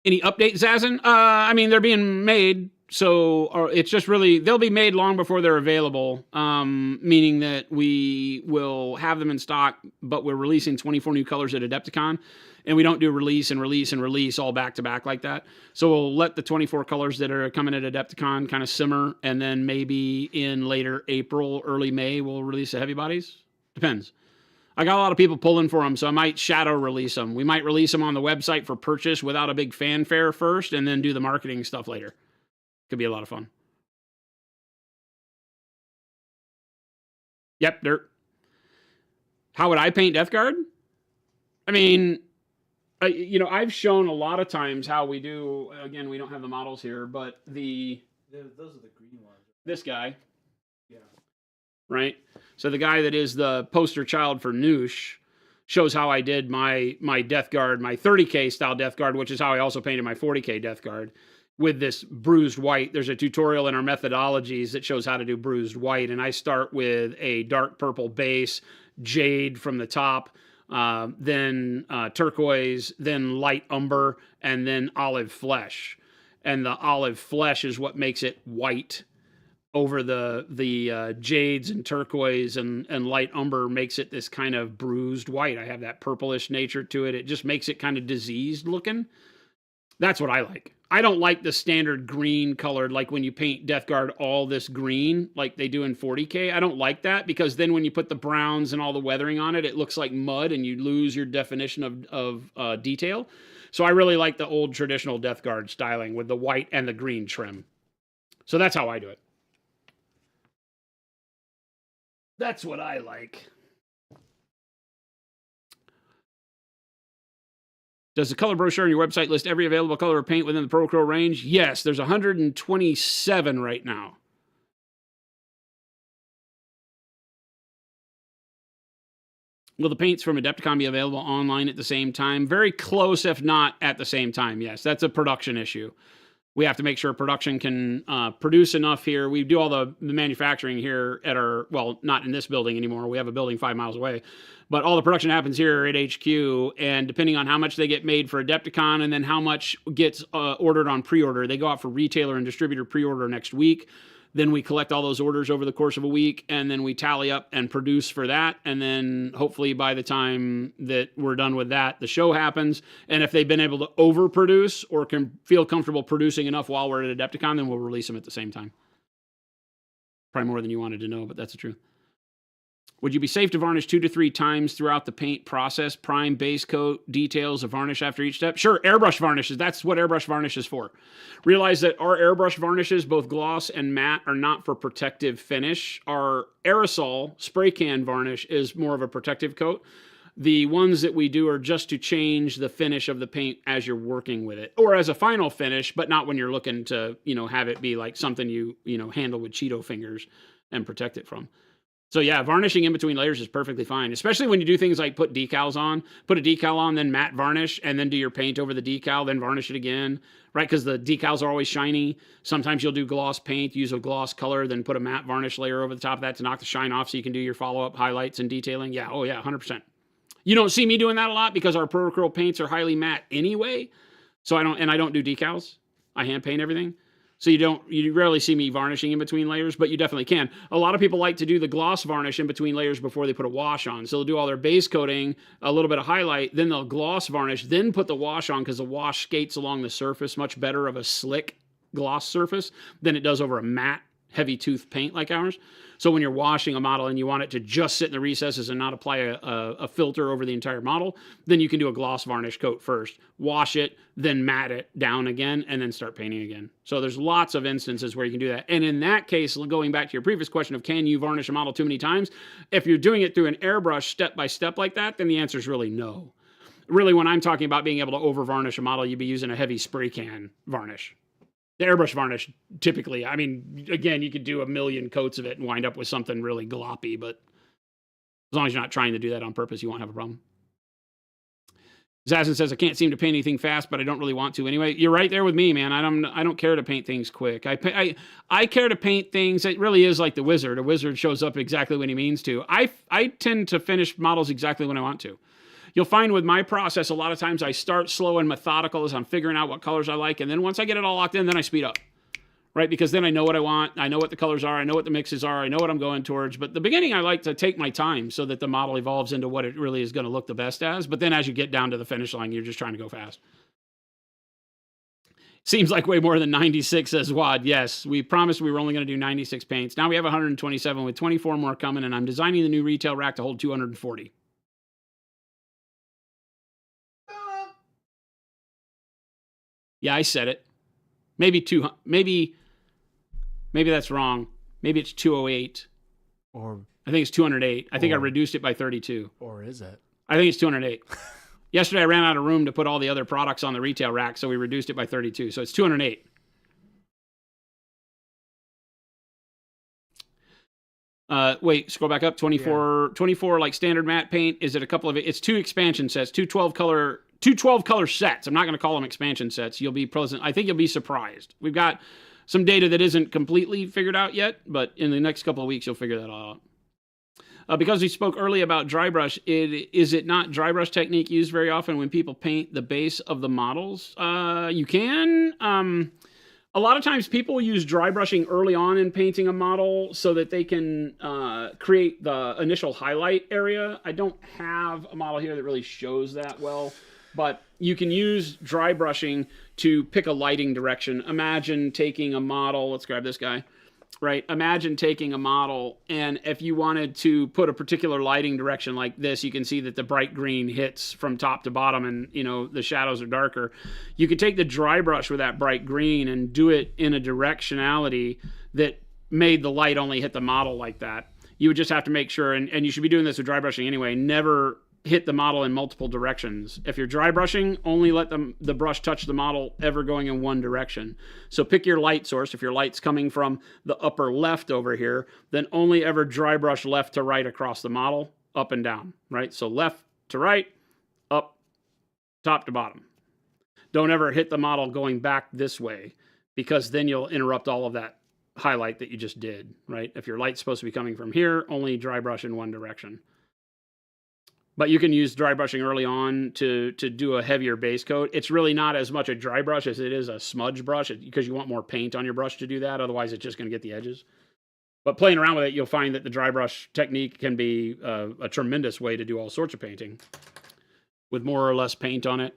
Any updates, Zazin? They're being made. So it's just really, they'll be made long before they're available, meaning that we will have them in stock, but we're releasing 24 new colors at Adepticon, and we don't do release and release and release all back to back like that. So we'll let the 24 colors that are coming at Adepticon kind of simmer, and then maybe in later April, early May, we'll release the heavy bodies. Depends. I got a lot of people pulling for them, so I might shadow release them. We might release them on the website for purchase without a big fanfare first, and then do the marketing stuff later. Could be a lot of fun. Yep, dirt. How would I paint Death Guard? I've shown a lot of times how we do. Again, we don't have the models here, but those are the green ones. This guy. Yeah. Right? So the guy that is the poster child for Noosh shows how I did my Death Guard, my 30K style Death Guard, which is how I also painted my 40K Death Guard. With this bruised white. There's a tutorial in our methodologies that shows how to do bruised white, and I start with a dark purple base, jade from the top, then turquoise, then light umber, and then olive flesh. And the olive flesh is what makes it white over the jades and turquoise and light umber makes it this kind of bruised white. I have that purplish nature to it. It just makes it kind of diseased looking. That's what I like. I don't like the standard green colored, like when you paint Death Guard all this green, like they do in 40K. I don't like that because then when you put the browns and all the weathering on it, it looks like mud and you lose your definition of detail. So I really like the old traditional Death Guard styling with the white and the green trim. So that's how I do it. That's what I like. Does the color brochure on your website list every available color of paint within the Pro Pro range? Yes, there's 127 right now. Will the paints from Adepticon be available online at the same time? Very close, if not at the same time, yes. That's a production issue. We have to make sure production can produce enough here. We do all the manufacturing here at our, well, not in this building anymore. We have a building 5 miles away. But all the production happens here at HQ, and depending on how much they get made for Adepticon and then how much gets ordered on pre-order, they go out for retailer and distributor pre-order next week. Then we collect all those orders over the course of a week, and then we tally up and produce for that. And then hopefully by the time that we're done with that, the show happens. And if they've been able to overproduce or can feel comfortable producing enough while we're at Adepticon, then we'll release them at the same time. Probably more than you wanted to know, but that's the truth. Would you be safe to varnish 2 to 3 times throughout the paint process? Prime, base coat, details of varnish after each step? Sure, airbrush varnishes. That's what airbrush varnish is for. Realize that our airbrush varnishes, both gloss and matte, are not for protective finish. Our aerosol spray can varnish is more of a protective coat. The ones that we do are just to change the finish of the paint as you're working with it, or as a final finish, but not when you're looking to, have it be like something you handle with Cheeto fingers and protect it from. So yeah, varnishing in between layers is perfectly fine, especially when you do things like put decals on, put a decal on, then matte varnish, and then do your paint over the decal, then varnish it again, right? Because the decals are always shiny. Sometimes you'll do gloss paint, use a gloss color, then put a matte varnish layer over the top of that to knock the shine off so you can do your follow-up highlights and detailing. Yeah, oh yeah, 100%. You don't see me doing that a lot because our Pro Acryl paints are highly matte anyway. So I don't do decals. I hand paint everything. So you rarely see me varnishing in between layers, but you definitely can. A lot of people like to do the gloss varnish in between layers before they put a wash on. So they'll do all their base coating, a little bit of highlight, then they'll gloss varnish, then put the wash on because the wash skates along the surface much better of a slick gloss surface than it does over a matte, heavy tooth paint like ours. So when you're washing a model and you want it to just sit in the recesses and not apply a filter over the entire model, then you can do a gloss varnish coat first, wash it, then matte it down again, and then start painting again. So there's lots of instances where you can do that. And in that case, going back to your previous question of can you varnish a model too many times? If you're doing it through an airbrush step by step like that, then the answer is really no. Really, when I'm talking about being able to over varnish a model, you'd be using a heavy spray can varnish. The airbrush varnish, typically, I mean, again, you could do a million coats of it and wind up with something really gloppy, but as long as you're not trying to do that on purpose, you won't have a problem. Zazen says, I can't seem to paint anything fast, but I don't really want to anyway. You're right there with me, man. I don't care to paint things quick. I care to paint things. It really is like the wizard. A wizard shows up exactly when he means to. I tend to finish models exactly when I want to. You'll find with my process, a lot of times I start slow and methodical as I'm figuring out what colors I like. And then once I get it all locked in, then I speed up, right? Because then I know what I want. I know what the colors are. I know what the mixes are. I know what I'm going towards. But the beginning, I like to take my time so that the model evolves into what it really is going to look the best as. But then as you get down to the finish line, you're just trying to go fast. Seems like way more than 96, says Wad. Yes, we promised we were only going to do 96 paints. Now we have 127 with 24 more coming. And I'm designing the new retail rack to hold 240. Yeah, I said it. Maybe that's wrong. Maybe it's 208. Or I think it's 208. I think I reduced it by 32. Or is it? I think it's 208. Yesterday I ran out of room to put all the other products on the retail rack, so we reduced it by 32. So it's 208. Wait, scroll back up. 24 like standard matte paint. Is it a couple of it's 2 expansion sets, 2 12 color sets. I'm not going to call them expansion sets. You'll be present. I think you'll be surprised. We've got some data that isn't completely figured out yet, but in the next couple of weeks, you'll figure that all out. Because we spoke earlier about dry brush, is it not dry brush technique used very often when people paint the base of the models? You can. A lot of times people use dry brushing early on in painting a model so that they can create the initial highlight area. I don't have a model here that really shows that well. But you can use dry brushing to pick a lighting direction. Imagine taking a model, let's grab this guy, right? Imagine taking a model, and if you wanted to put a particular lighting direction like this, you can see that the bright green hits from top to bottom and, the shadows are darker. You could take the dry brush with that bright green and do it in a directionality that made the light only hit the model like that. You would just have to make sure, and you should be doing this with dry brushing anyway, never hit the model in multiple directions. If you're dry brushing, only let the brush touch the model ever going in one direction. So pick your light source. If your light's coming from the upper left over here, then only ever dry brush left to right across the model, up and down, right? So left to right, up, top to bottom. Don't ever hit the model going back this way, because then you'll interrupt all of that highlight that you just did, right? If your light's supposed to be coming from here, only dry brush in one direction. But you can use dry brushing early on to do a heavier base coat. It's really not as much a dry brush as it is a smudge brush, because you want more paint on your brush to do that. Otherwise, it's just going to get the edges. But playing around with it, you'll find that the dry brush technique can be a tremendous way to do all sorts of painting with more or less paint on it.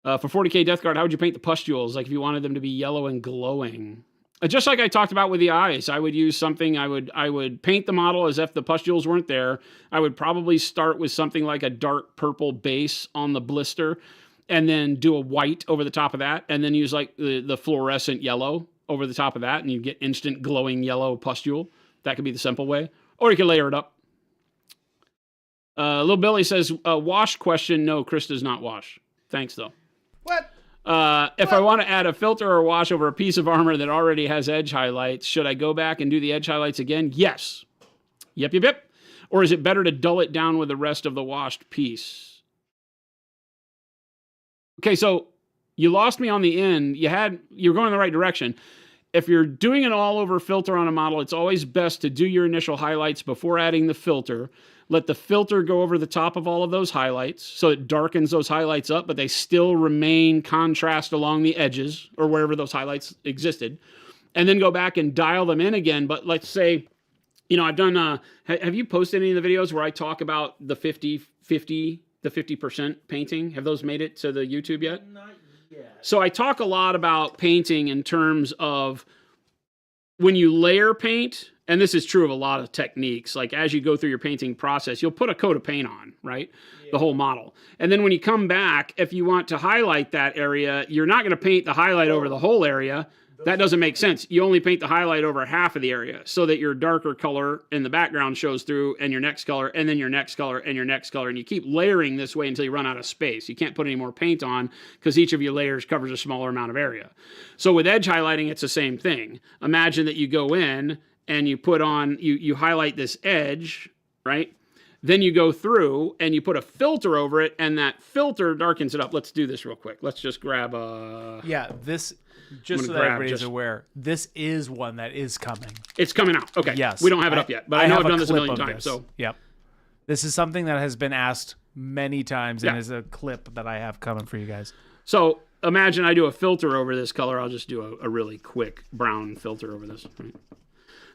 For 40K Death Guard, how would you paint the pustules? Like if you wanted them to be yellow and glowing. Just like I talked about with the eyes, I would use something, I would paint the model as if the pustules weren't there. I would probably start with something like a dark purple base on the blister, and then do a white over the top of that, and then use like the fluorescent yellow over the top of that, and you get instant glowing yellow pustule. That could be the simple way. Or you can layer it up. Little Billy says, wash question. No, Chris does not wash. Thanks, though. What? If I want to add a filter or wash over a piece of armor that already has edge highlights, should I go back and do the edge highlights again? Yes. Yep. Or is it better to dull it down with the rest of the washed piece? Okay, so you lost me on the end. You're going in the right direction. If you're doing an all-over filter on a model, it's always best to do your initial highlights before adding the filter. Let the filter go over the top of all of those highlights, so it darkens those highlights up, but they still remain contrast along the edges or wherever those highlights existed. And then go back and dial them in again. But let's say, I've done, have you posted any of the videos where I talk about the 50-50, the 50% painting? Have those made it to the YouTube yet? Not yet. So I talk a lot about painting in terms of when you layer paint. And this is true of a lot of techniques. Like as you go through your painting process, you'll put a coat of paint on, right? Yeah. The whole model. And then when you come back, if you want to highlight that area, you're not going to paint the highlight over the whole area. That doesn't make sense. You only paint the highlight over half of the area so that your darker color in the background shows through, and your next color, and then your next color, and your next color. And you keep layering this way until you run out of space. You can't put any more paint on because each of your layers covers a smaller amount of area. So with edge highlighting, it's the same thing. Imagine that you go in and you put on, you highlight this edge, right? Then you go through and you put a filter over it, and that filter darkens it up. Let's do this real quick. Let's just grab a... Yeah, this, just so that everybody's aware, this is one that is coming. It's coming out. Okay. Yes. We don't have it up yet, but I know I've done this a million this. times. So. Yep. This is something that has been asked many times, and is a clip that I have coming for you guys. So imagine I do a filter over this color. I'll just do a really quick brown filter over this, right?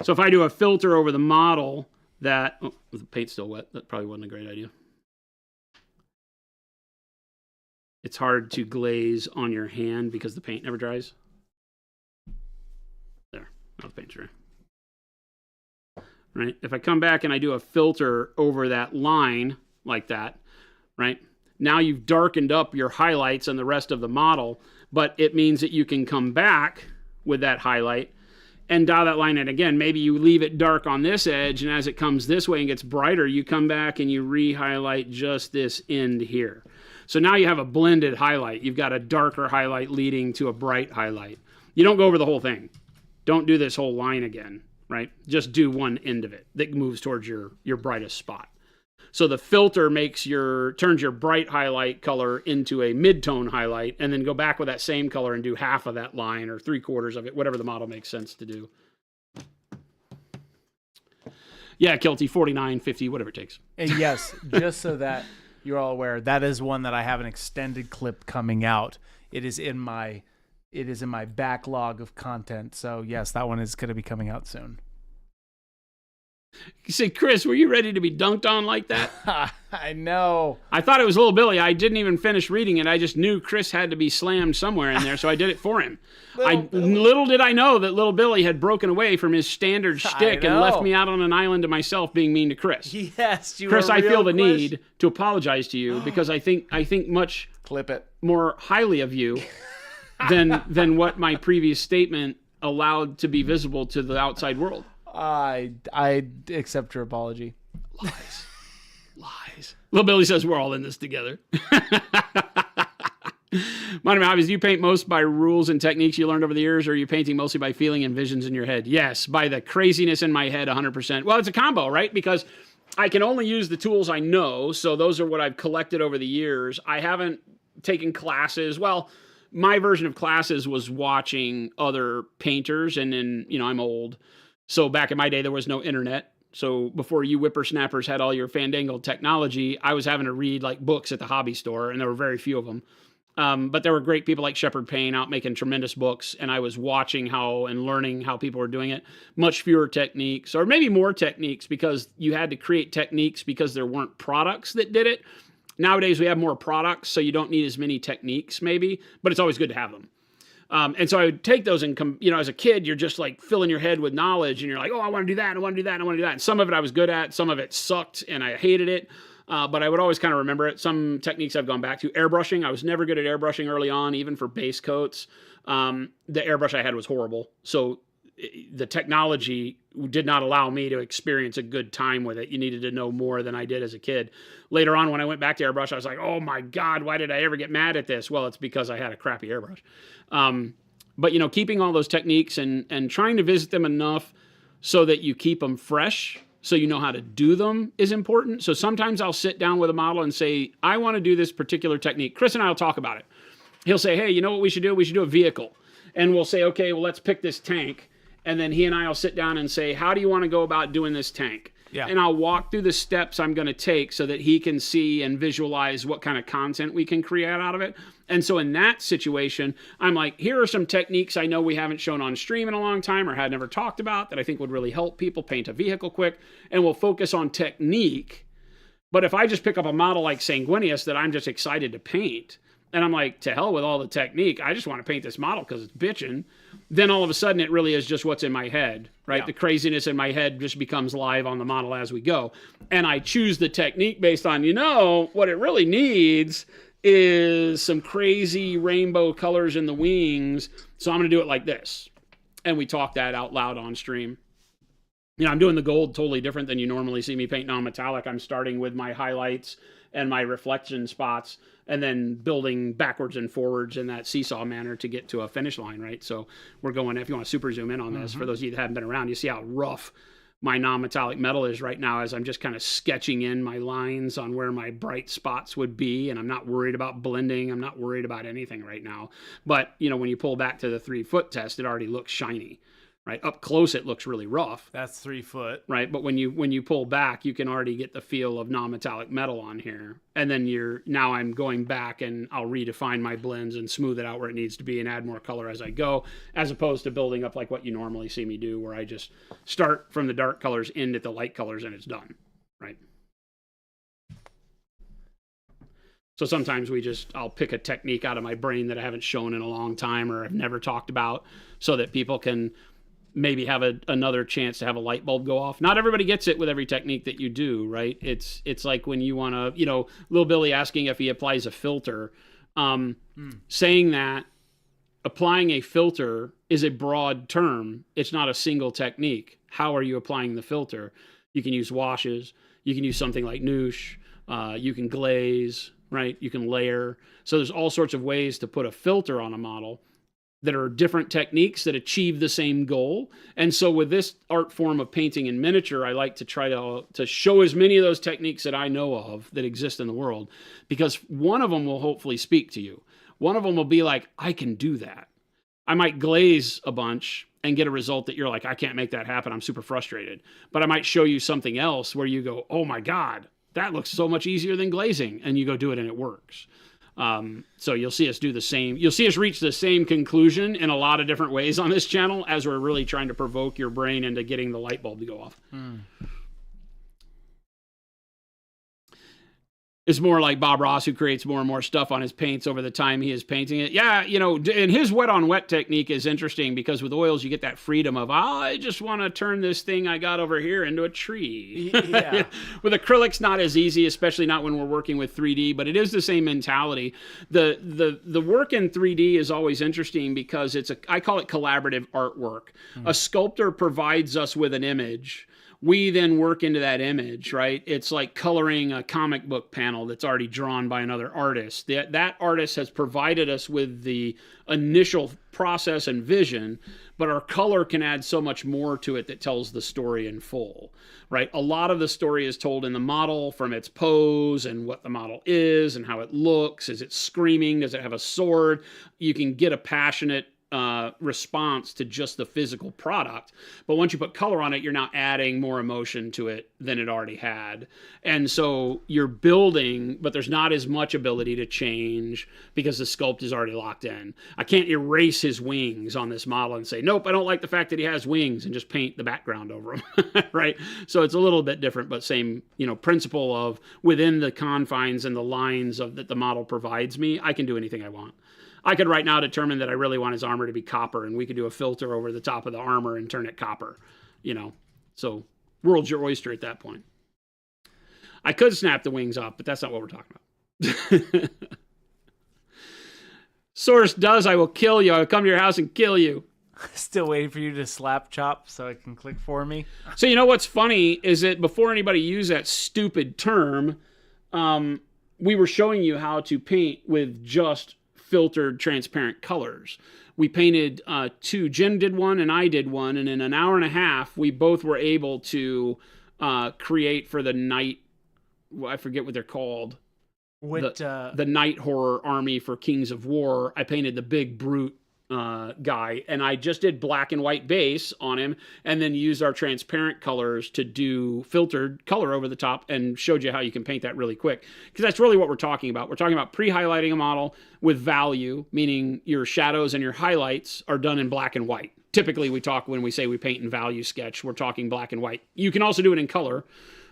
So if I do a filter over the model the paint's still wet, that probably wasn't a great idea. It's hard to glaze on your hand because the paint never dries. There, now the paint's dry. Right? If I come back and I do a filter over that line like that, right? Now you've darkened up your highlights and the rest of the model, but it means that you can come back with that highlight and dial that line in again. Maybe you leave it dark on this edge, and as it comes this way and gets brighter, you come back and you re-highlight just this end here. So now you have a blended highlight. You've got a darker highlight leading to a bright highlight. You don't go over the whole thing. Don't do this whole line again, right? Just do one end of it that moves towards your brightest spot. So the filter turns your bright highlight color into a mid-tone highlight, and then go back with that same color and do half of that line or 3/4 of it, whatever the model makes sense to do. Yeah, Kelty, 49, 50, whatever it takes. And yes, just so that you're all aware, that is one that I have an extended clip coming out. It is in my backlog of content. So yes, that one is going to be coming out soon. You say, Chris, were you ready to be dunked on like that? I know. I thought it was Little Billy. I didn't even finish reading it. I just knew Chris had to be slammed somewhere in there, so I did it for him. Little did I know that Little Billy had broken away from his standard shtick and left me out on an island to myself being mean to Chris. Yes, Chris, I feel the need to apologize to you because I think much more highly of you than what my previous statement allowed to be visible to the outside world. I accept your apology. Lies. Lies. Little Billy says we're all in this together. Modern hobbies, do you paint most by rules and techniques you learned over the years, or are you painting mostly by feeling and visions in your head? Yes, by the craziness in my head, 100%. Well, it's a combo, right? Because I can only use the tools I know, so those are what I've collected over the years. I haven't taken classes. Well, my version of classes was watching other painters, and then, I'm old. So back in my day, there was no internet. So before you whippersnappers had all your fandangled technology, I was having to read like books at the hobby store, and there were very few of them. But there were great people like Shepard Payne out making tremendous books, and I was watching how and learning how people were doing it. Much fewer techniques, or maybe more techniques, because you had to create techniques because there weren't products that did it. Nowadays, we have more products, so you don't need as many techniques, maybe, but it's always good to have them. And so I would take those and, as a kid, you're just like filling your head with knowledge, and you're like, oh, I want to do that, I want to do that, I want to do that. And some of it I was good at, some of it sucked, and I hated it. But I would always kind of remember it. Some techniques I've gone back to. Airbrushing, I was never good at airbrushing early on, even for base coats. The airbrush I had was horrible. So the technology did not allow me to experience a good time with it. You needed to know more than I did as a kid. Later on, when I went back to airbrush, I was like, oh my God, why did I ever get mad at this? Well, it's because I had a crappy airbrush. But, keeping all those techniques and trying to visit them enough so that you keep them fresh, so you know how to do them, is important. So sometimes I'll sit down with a model and say, I want to do this particular technique. Chris and I will talk about it. He'll say, hey, you know what we should do? We should do a vehicle. And we'll say, okay, well, let's pick this tank. And then he and I will sit down and say, how do you want to go about doing this tank? Yeah. And I'll walk through the steps I'm going to take so that he can see and visualize what kind of content we can create out of it. And so in that situation, I'm like, here are some techniques I know we haven't shown on stream in a long time or had never talked about that I think would really help people paint a vehicle quick. And we'll focus on technique. But if I just pick up a model like Sanguinius that I'm just excited to paint, and I'm like, to hell with all the technique, I just want to paint this model because it's bitching, then all of a sudden it really is just what's in my head, right? Yeah. The craziness in my head just becomes live on the model as we go. And I choose the technique based on, what it really needs is some crazy rainbow colors in the wings. So I'm going to do it like this. And we talk that out loud on stream. I'm doing the gold totally different than you normally see me paint non-metallic. I'm starting with my highlights and my reflection spots, and then building backwards and forwards in that seesaw manner to get to a finish line, right? So we're going, if you want to super zoom in on this, for those of you that haven't been around, you see how rough my non-metallic metal is right now as I'm just kind of sketching in my lines on where my bright spots would be, and I'm not worried about blending. I'm not worried about anything right now. But, when you pull back to the 3-foot test, it already looks shiny. Right up close, it looks really rough. That's 3 foot, right? But when you pull back, you can already get the feel of non-metallic metal on here. And then now I'm going back and I'll redefine my blends and smooth it out where it needs to be and add more color as I go, as opposed to building up like what you normally see me do, where I just start from the dark colors, end at the light colors, and it's done, right? So sometimes I'll pick a technique out of my brain that I haven't shown in a long time or I've never talked about, so that people can maybe have another chance to have a light bulb go off. Not everybody gets it with every technique that you do, right? It's like when you want to, Little Billy asking if he applies a filter, saying that applying a filter is a broad term. It's not a single technique. How are you applying the filter? You can use washes. You can use something like noosh. You can glaze, right? You can layer. So there's all sorts of ways to put a filter on a model that are different techniques that achieve the same goal. And so with this art form of painting in miniature, I like to try to show as many of those techniques that I know of that exist in the world, because one of them will hopefully speak to you. One of them will be like, I can do that. I might glaze a bunch and get a result that you're like, I can't make that happen. I'm super frustrated. But I might show you something else where you go, oh my God, that looks so much easier than glazing. And you go do it and it works. So you'll see us do the same. You'll see us reach the same conclusion in a lot of different ways on this channel as we're really trying to provoke your brain into getting the light bulb to go off. It's more like Bob Ross, who creates more and more stuff on his paints over the time he is painting it. Yeah, and his wet on wet technique is interesting because with oils, you get that freedom of, I just want to turn this thing I got over here into a tree. Yeah. With acrylics, not as easy, especially not when we're working with 3D, but it is the same mentality. The work in 3D is always interesting because I call it collaborative artwork. A sculptor provides us with an image, we then work into that image, right? It's like coloring a comic book panel that's already drawn by another artist. That artist has provided us with the initial process and vision, but our color can add so much more to it that tells the story in full, right? A lot of the story is told in the model, from its pose and what the model is and how it looks. Is it screaming? Does it have a sword? You can get a passionate response to just the physical product. But once you put color on it, you're now adding more emotion to it than it already had. And so you're building, but there's not as much ability to change because the sculpt is already locked in. I can't erase his wings on this model and say, nope, I don't like the fact that he has wings, and just paint the background over him, right? So it's a little bit different, but same, principle of within the confines and the lines of that the model provides me, I can do anything I want. I could right now determine that I really want his armor to be copper, and we could do a filter over the top of the armor and turn it copper, So world's your oyster at that point. I could snap the wings off, but that's not what we're talking about. Source does, I will kill you. I will come to your house and kill you. Still waiting for you to slap chop so it can click for me. So what's funny is that before anybody used that stupid term, we were showing you how to paint with just filtered transparent colors. We painted two. Jen did one and I did one, and in an hour and a half we both were able to create for the night, I forget what they're called, the night horror army for Kings of War. I painted the big brute guy, and I just did black and white base on him, and then used our transparent colors to do filtered color over the top, and showed you how you can paint that really quick, because that's really what we're talking about. We're talking about pre-highlighting a model with value, meaning your shadows and your highlights are done in black and white. Typically when we say we paint in value sketch, we're talking black and white. You can also do it in color,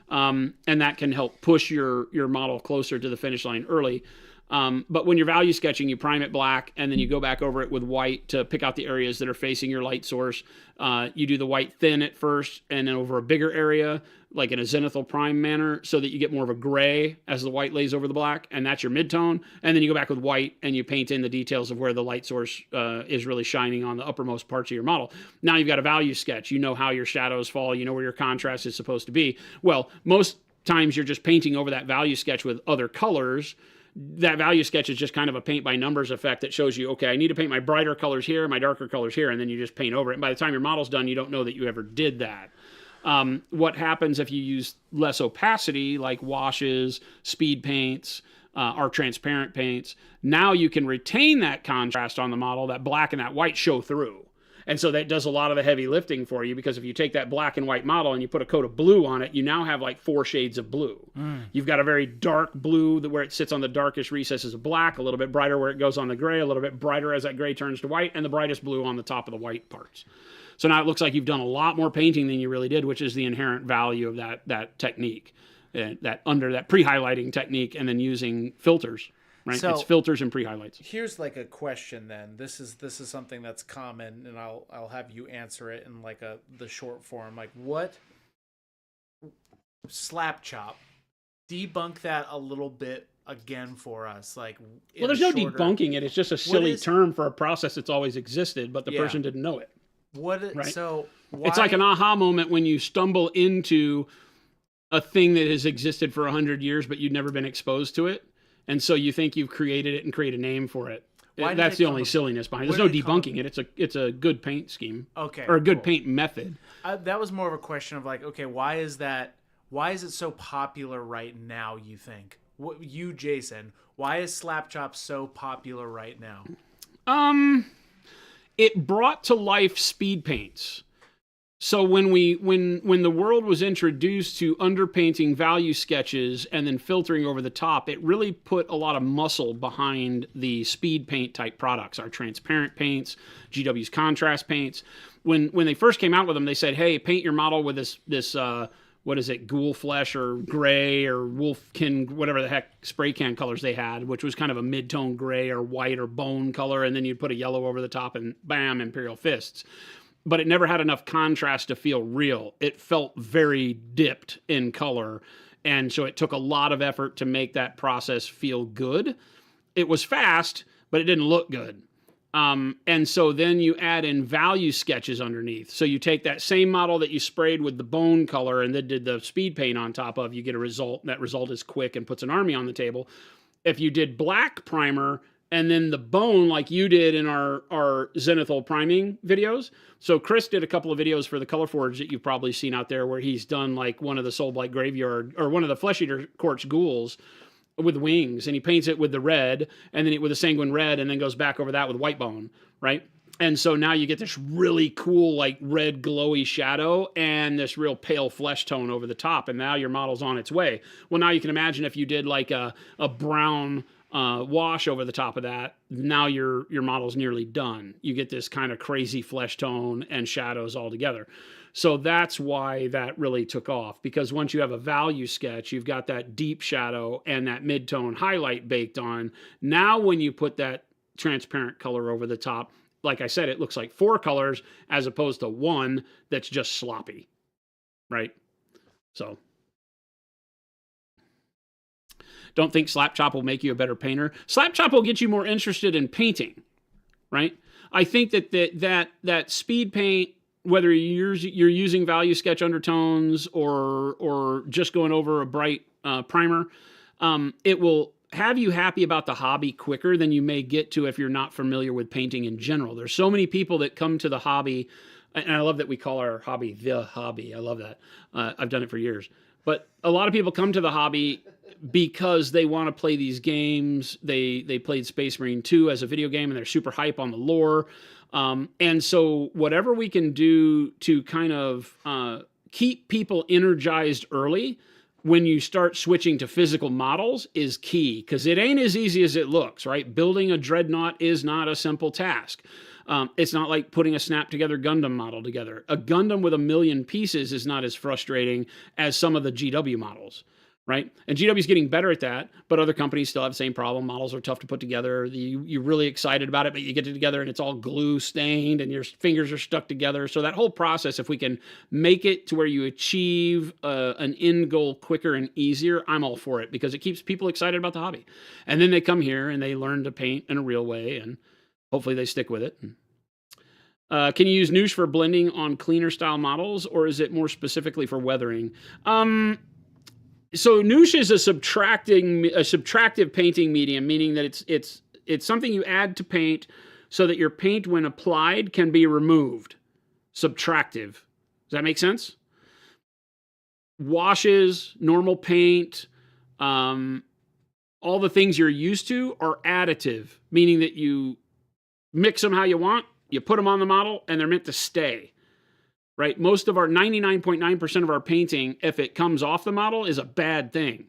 and that can help push your model closer to the finish line early. But when you're value sketching, you prime it black, and then you go back over it with white to pick out the areas that are facing your light source. You do the white thin at first, and then over a bigger area, like in a zenithal prime manner, so that you get more of a gray as the white lays over the black, and that's your midtone. And then you go back with white, and you paint in the details of where the light source is really shining on the uppermost parts of your model. Now you've got a value sketch. You know how your shadows fall. You know where your contrast is supposed to be. Well, most times you're just painting over that value sketch with other colors. That value sketch is just kind of a paint by numbers effect that shows you, okay, I need to paint my brighter colors here, my darker colors here, and then you just paint over it. And by the time your model's done, you don't know that you ever did that. What happens if you use less opacity, like washes, speed paints, or transparent paints? Now you can retain that contrast on the model. That black and that white show through. And so that does a lot of the heavy lifting for you, because if you take that black and white model and you put a coat of blue on it, you now have like 4 shades of blue. You've got a very dark blue where it sits on the darkest recesses of black, a little bit brighter where it goes on the gray, a little bit brighter as that gray turns to white, and the brightest blue on the top of the white parts. So now it looks like you've done a lot more painting than you really did, which is the inherent value of that technique, that pre-highlighting technique, and then using filters. Right? So it's filters and pre-highlights. Here's like a question then. This is something that's common, and I'll have you answer it in like the short form. Like, what slap chop? Debunk that a little bit again for us. Like, well, there's no debunking it. It's just a silly term for a process that's always existed, but the person didn't know it. Right? So it's like an aha moment when you stumble into a thing that has existed for 100 years, but you've never been exposed to it. And so you think you've created it and create a name for it. That's the only silliness behind it. There's no debunking it. It's a good paint scheme. Okay. Or a good paint method. That was more of a question of like, okay, why is it so popular right now, you think? You, Jason, why is slap chop so popular right now? It brought to life speed paints. So when the world was introduced to underpainting value sketches and then filtering over the top, it really put a lot of muscle behind the speed paint type products, our transparent paints, GW's contrast paints. When they first came out with them, they said, hey, paint your model with this what is it, ghoul flesh or gray or wolfkin, whatever the heck spray can colors they had, which was kind of a mid-tone gray or white or bone color, and then you'd put a yellow over the top and bam, Imperial Fists. But it never had enough contrast to feel real. It felt very dipped in color. And so it took a lot of effort to make that process feel good. It was fast, but it didn't look good. And so then you add in value sketches underneath. So you take that same model that you sprayed with the bone color and then did the speed paint on top of, you get a result. That result is quick and puts an army on the table. If you did black primer and then the bone like you did in our zenithal priming videos. So Chris did a couple of videos for the Color Forge that you've probably seen out there where he's done like one of the Soulblight Graveyard or one of the Flesh Eater Quartz ghouls with wings, and he paints it with the red and then with a sanguine red and then goes back over that with white bone, right? And so now you get this really cool like red glowy shadow and this real pale flesh tone over the top, and now your model's on its way. Well, now you can imagine if you did like a brown wash over the top of that, now your model's nearly done. You get this kind of crazy flesh tone and shadows all together. So that's why that really took off, because once you have a value sketch, you've got that deep shadow and that mid-tone highlight baked on. Now when you put that transparent color over the top, like I said, it looks like 4 colors as opposed to 1 that's just sloppy, right? So don't think Slap Chop will make you a better painter. Slap Chop will get you more interested in painting, right? I think that speed paint, whether you're using value sketch undertones or just going over a bright primer, it will have you happy about the hobby quicker than you may get to if you're not familiar with painting in general. There's so many people that come to the hobby, and I love that we call our hobby the hobby. I love that. I've done it for years. But a lot of people come to the hobby because they want to play these games. They played Space Marine 2 as a video game, and they're super hype on the lore. And so whatever we can do to kind of keep people energized early when you start switching to physical models is key, because it ain't as easy as it looks, right? Building a dreadnought is not a simple task. It's not like putting a snap together Gundam model together. A Gundam with 1 million pieces is not as frustrating as some of the GW models, right? And GW is getting better at that, but other companies still have the same problem. Models are tough to put together. You're really excited about it, but you get it together and it's all glue stained and your fingers are stuck together. So that whole process, if we can make it to where you achieve an end goal quicker and easier, I'm all for it, because it keeps people excited about the hobby. And then they come here and they learn to paint in a real way, and hopefully they stick with it. Can you use Noosh for blending on cleaner style models, or is it more specifically for weathering? So Noosh is a subtractive painting medium, meaning that it's something you add to paint so that your paint, when applied, can be removed. Subtractive. Does that make sense? Washes, normal paint, all the things you're used to are additive, meaning that you mix them how you want, you put them on the model, and they're meant to stay. Right? Most of our 99.9% of our painting, if it comes off the model, is a bad thing.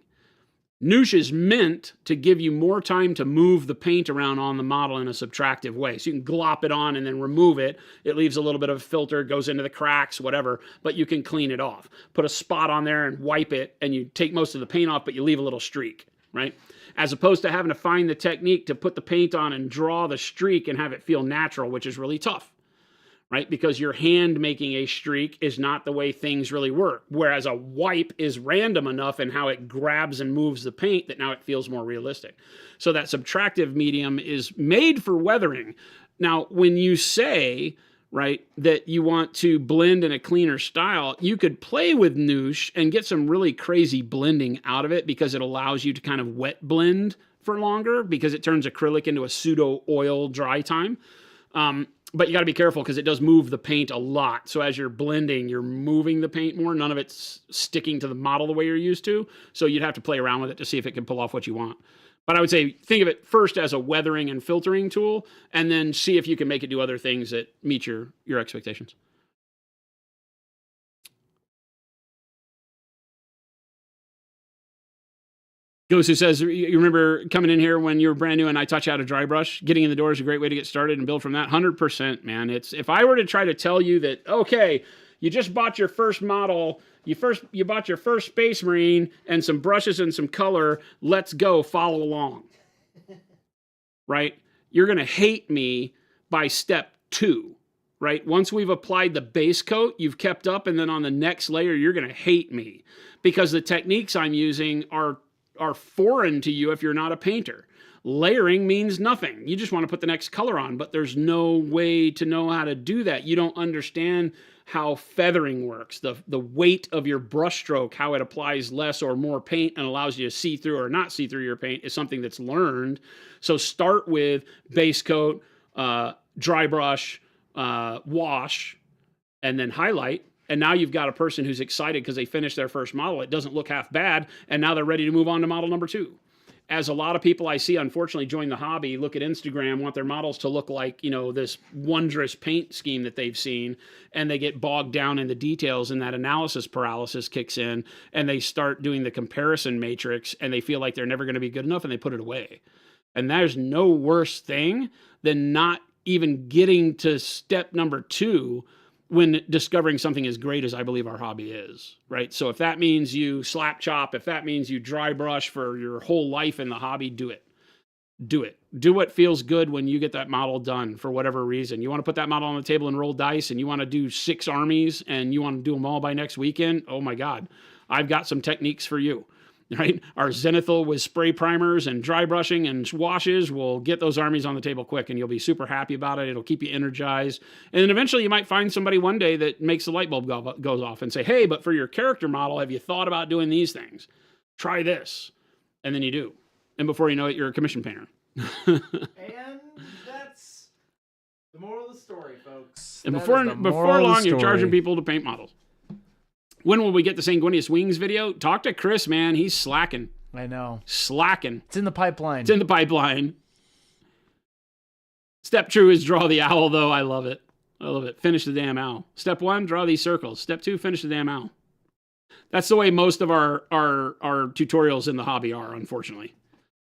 Noosh is meant to give you more time to move the paint around on the model in a subtractive way. So you can glop it on and then remove it. It leaves a little bit of filter, goes into the cracks, whatever, but you can clean it off. Put a spot on there and wipe it, and you take most of the paint off, but you leave a little streak, right? As opposed to having to find the technique to put the paint on and draw the streak and have it feel natural, which is really tough. Right? Because your hand making a streak is not the way things really work. Whereas a wipe is random enough in how it grabs and moves the paint that now it feels more realistic. So that subtractive medium is made for weathering. Now, when you say, right, that you want to blend in a cleaner style, you could play with Noosh and get some really crazy blending out of it, because it allows you to kind of wet blend for longer, because it turns acrylic into a pseudo oil dry time. But you got to be careful, because it does move the paint a lot. So as you're blending, you're moving the paint more. None of it's sticking to the model the way you're used to. So you'd have to play around with it to see if it can pull off what you want. But I would say think of it first as a weathering and filtering tool, and then see if you can make it do other things that meet your expectations. Gosu says, you remember coming in here when you were brand new and I taught you how to dry brush? Getting in the door is a great way to get started and build from that. 100%, man. If I were to try to tell you that, okay, you just bought your first model, you bought your first Space Marine and some brushes and some color, let's go, follow along. Right? You're going to hate me by step 2. Right? Once we've applied the base coat, you've kept up, and then on the next layer, you're going to hate me, because the techniques I'm using are foreign to you if you're not a painter. Layering means nothing. You just want to put the next color on, but there's no way to know how to do that. You don't understand how feathering works, the weight of your brush stroke, how it applies less or more paint and allows you to see through or not see through your paint is something that's learned. So start with base coat, dry brush, wash, and then highlight. And now you've got a person who's excited because they finished their first model. It doesn't look half bad, and now they're ready to move on to model number 2. As a lot of people I see, unfortunately, join the hobby, look at Instagram, want their models to look like, this wondrous paint scheme that they've seen, and they get bogged down in the details, and that analysis paralysis kicks in, and they start doing the comparison matrix, and they feel like they're never going to be good enough, and they put it away. And there's no worse thing than not even getting to step number 2 when discovering something as great as I believe our hobby is, right? So if that means you slap chop, if that means you dry brush for your whole life in the hobby, do it. Do it. Do what feels good when you get that model done for whatever reason. You want to put that model on the table and roll dice, and you want to do 6 armies, and you want to do them all by next weekend, oh my God, I've got some techniques for you. Right? Our Zenithal with spray primers and dry brushing and washes will get those armies on the table quick, and you'll be super happy about it. It'll keep you energized. And then eventually you might find somebody one day that makes the light bulb goes off and say, hey, but for your character model, have you thought about doing these things? Try this. And then you do. And before you know it, you're a commission painter. And that's the moral of the story, folks. And before long, you're charging people to paint models. When will we get the Sanguinius Wings video? Talk to Chris, man. He's slacking. I know. Slacking. It's in the pipeline. It's in the pipeline. Step 2 is draw the owl, though. I love it. I love it. Finish the damn owl. Step 1, draw these circles. Step 2, finish the damn owl. That's the way most of our tutorials in the hobby are, unfortunately.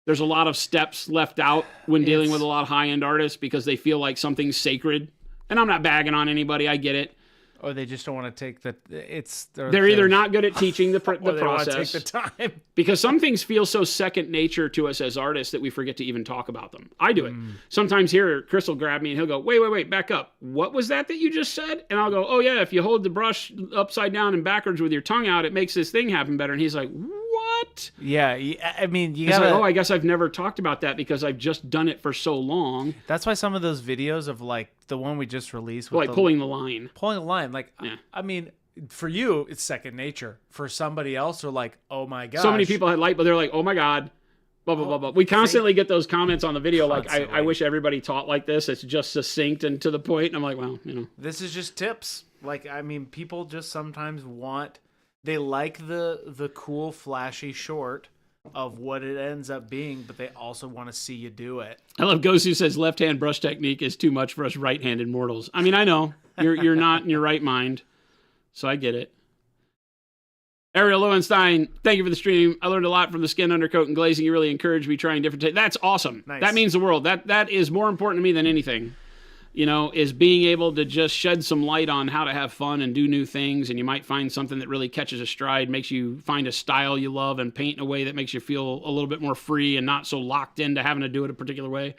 There's a lot of steps left out when dealing with a lot of high-end artists because they feel like something's sacred. And I'm not bagging on anybody. I get it. Or they just don't want to take they're either not good at teaching the process. They don't want to take the time. Because some things feel so second nature to us as artists that we forget to even talk about them. I do it. Sometimes here, Chris will grab me and he'll go, wait, back up. What was that you just said? And I'll go, oh yeah, if you hold the brush upside down and backwards with your tongue out, it makes this thing happen better. And he's like, what? Yeah, I mean, you gotta... Like, oh, I guess I've never talked about that because I've just done it for so long. That's why some of those videos of like the one we just released, with like pulling the line. Like, yeah. I mean, for you, it's second nature. For somebody else, they're like, oh my gosh. So many people had light, but they're like, oh my God. Blah, blah, blah, blah. We constantly get those comments on the video constantly. Like, I wish everybody taught like this. It's just succinct and to the point. And I'm like, well, This is just tips. Like, I mean, people just sometimes they like the cool, flashy short of what it ends up being, but they also want to see you do it. I love Gosu says left-hand brush technique is too much for us right-handed mortals. I mean, I know. You're not in your right mind, so I get it. Ariel Lowenstein, thank you for the stream. I learned a lot from the skin, undercoat, and glazing. You really encouraged me trying different That's awesome. Nice. That means the world. That is more important to me than anything. Is being able to just shed some light on how to have fun and do new things, and you might find something that really catches a stride, makes you find a style you love, and paint in a way that makes you feel a little bit more free and not so locked into having to do it a particular way.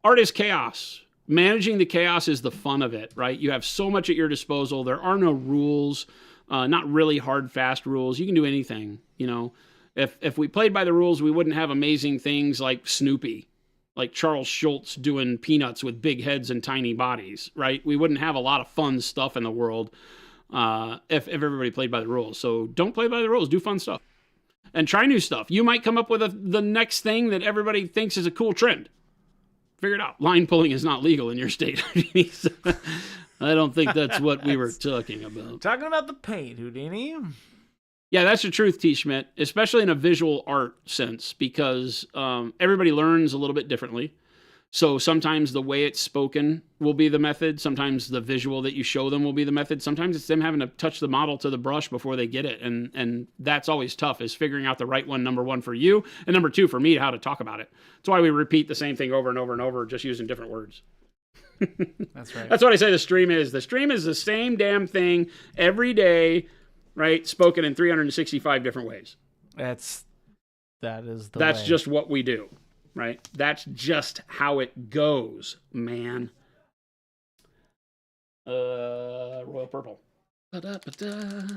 Art is chaos. Managing the chaos is the fun of it, right? You have so much at your disposal. There are no rules, not really hard, fast rules. You can do anything, If we played by the rules, we wouldn't have amazing things like Snoopy. Like Charles Schultz doing peanuts with big heads and tiny bodies, right? We wouldn't have a lot of fun stuff in the world if everybody played by the rules. So don't play by the rules. Do fun stuff. And try new stuff. You might come up with the next thing that everybody thinks is a cool trend. Figure it out. Line pulling is not legal in your state. I don't think that's what we were talking about. Talking about the paint, Houdini. Yeah, that's the truth, T. Schmidt, especially in a visual art sense, because everybody learns a little bit differently. So sometimes the way it's spoken will be the method. Sometimes the visual that you show them will be the method. Sometimes it's them having to touch the model to the brush before they get it. And that's always tough, is figuring out the right one, number one, for you, and number two, for me, how to talk about it. That's why we repeat the same thing over and over and over, just using different words. That's right. That's what I say the stream is. The stream is the same damn thing every day, right? Spoken in 365 different ways. That's just what we do, right? That's just how it goes, man. Royal Purple. Ba-da-ba-da.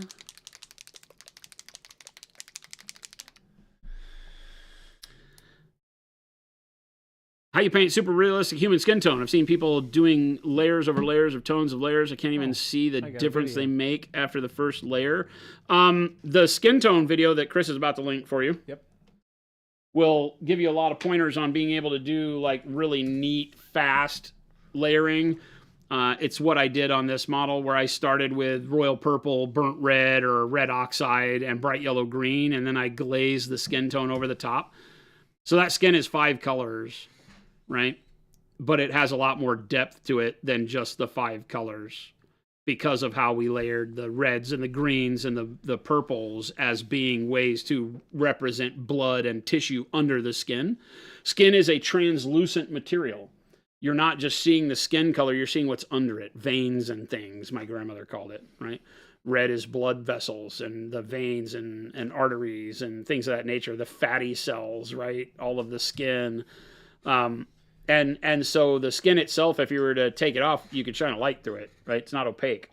How you paint super realistic human skin tone. I've seen people doing layers over layers of tones of layers. I can't even see the difference they make after the first layer. The skin tone video that Chris is about to link for you. Yep. Will give you a lot of pointers on being able to do like really neat, fast layering. It's what I did on this model where I started with royal purple, burnt red, or red oxide, and bright yellow green, and then I glazed the skin tone over the top. So that skin is 5 colors, right? But it has a lot more depth to it than just the 5 colors because of how we layered the reds and the greens and the purples as being ways to represent blood and tissue under the skin. Skin is a translucent material. You're not just seeing the skin color, you're seeing what's under it. Veins and things, my grandmother called it, right? Red is blood vessels and the veins and arteries and things of that nature. The fatty cells, right? All of the skin. And so the skin itself, if you were to take it off, you could shine a light through it, right? It's not opaque.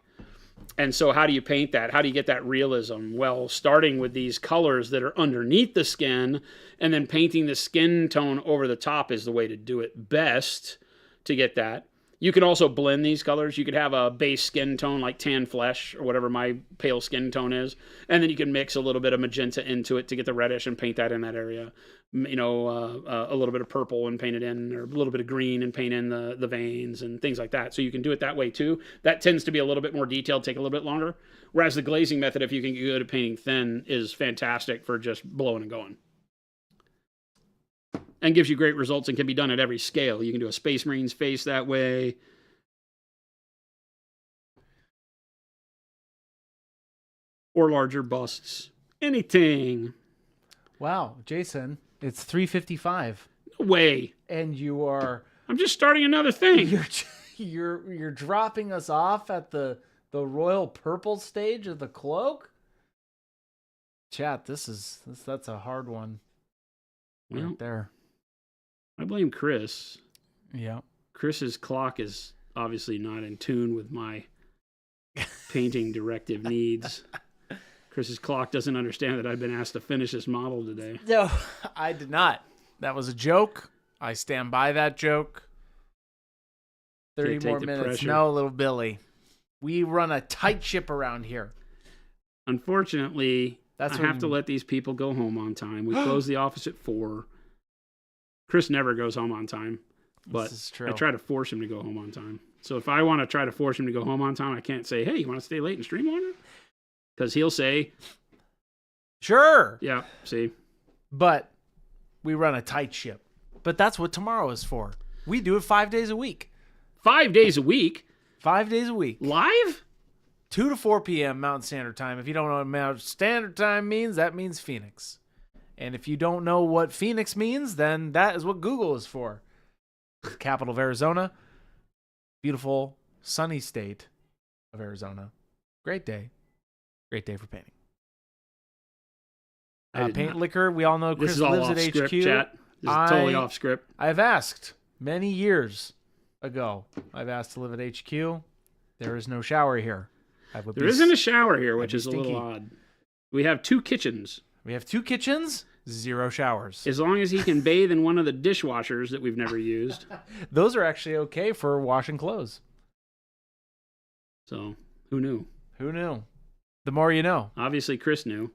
And so how do you paint that? How do you get that realism? Well, starting with these colors that are underneath the skin and then painting the skin tone over the top is the way to do it best to get that. You can also blend these colors. You could have a base skin tone like tan flesh or whatever my pale skin tone is. And then you can mix a little bit of magenta into it to get the reddish and paint that in that area. You know, a little bit of purple and paint it in, or a little bit of green and paint in the veins and things like that. So you can do it that way too. That tends to be a little bit more detailed, take a little bit longer. Whereas the glazing method, if you can get good at painting thin, is fantastic for just blowing and going. And gives you great results and can be done at every scale. You can do a Space Marine's face that way. Or larger busts. Anything. Wow, Jason, it's 3:55. No way. And you are... I'm just starting another thing. You're dropping us off at the royal purple stage of the cloak? Chat, that's a hard one. Well, right there. I blame Chris. Yeah. Chris's clock is obviously not in tune with my painting directive needs. Chris's clock doesn't understand that I've been asked to finish this model today. No, I did not. That was a joke. I stand by that joke. 30 more minutes. Pressure. No, little Billy. We run a tight ship around here. Unfortunately, I have to let these people go home on time. We close the office at 4. Chris never goes home on time, but I try to force him to go home on time. So if I want to try to force him to go home on time, I can't say, hey, you want to stay late and stream longer? Because he'll say, sure. Yeah, see. But we run a tight ship. But that's what tomorrow is for. We do it 5 days a week. 5 days a week? 5 days a week. Live? 2 to 4 p.m. Mountain Standard Time. If you don't know what Mountain Standard Time means, that means Phoenix. And if you don't know what Phoenix means, then that is what Google is for. Capital of Arizona. Beautiful, sunny state of Arizona. Great day. Great day for painting. Paint Liquor, we all know Chris lives at HQ. Chat. This is totally off script. I've asked many years ago. I've asked to live at HQ. There is no shower here. There isn't a shower here, which is a little odd. We have 2 kitchens. We have 2 kitchens, 0 showers. As long as he can bathe in one of the dishwashers that we've never used. Those are actually okay for washing clothes. So, who knew? Who knew? The more you know. Obviously, Chris knew.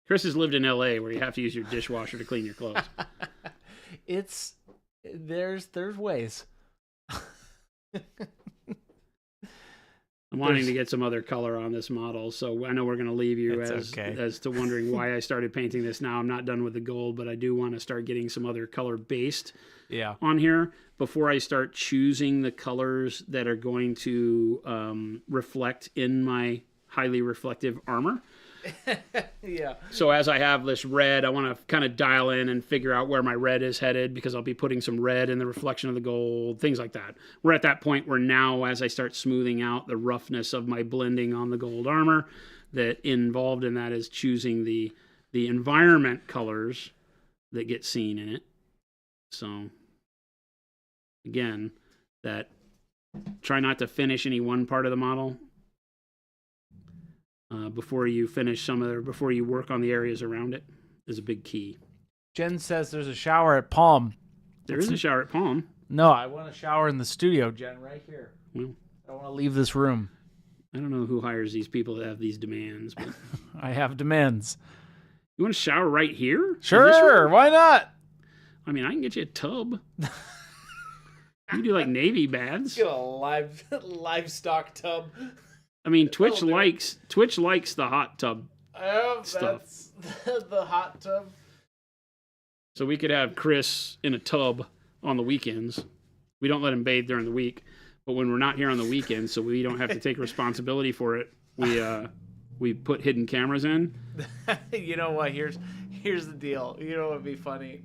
Chris has lived in LA where you have to use your dishwasher to clean your clothes. There's ways. I'm wanting to get some other color on this model, so I know we're going to leave you as to wondering why I started painting this now. I'm not done with the gold, but I do want to start getting some other color based on here before I start choosing the colors that are going to reflect in my highly reflective armor. Yeah. So as I have this red, I want to kind of dial in and figure out where my red is headed because I'll be putting some red in the reflection of the gold, things like that. We're at that point where now as I start smoothing out the roughness of my blending on the gold armor, that involved in that is choosing the environment colors that get seen in it. So again, that try not to finish any one part of the model. Before you finish before you work on the areas around it is a big key. Jen says there's a shower at Palm. There is a shower at Palm. No, I want to shower in the studio, Jen, right here. Well, I don't want to leave this room. I don't know who hires these people that have these demands, but I have demands. you want to shower right here? In this Sure, room? why not? I mean, I can get you a tub. You do like Navy baths. Get a livestock tub. I mean, Twitch That'll do it. likes the hot tub. Stuff. That's the hot tub. So we could have Chris in a tub on the weekends. We don't let him bathe during the week, but when we're not here on the weekends, so we don't have to take responsibility for it, we put hidden cameras in. You know what? Here's the deal. You know what would be funny?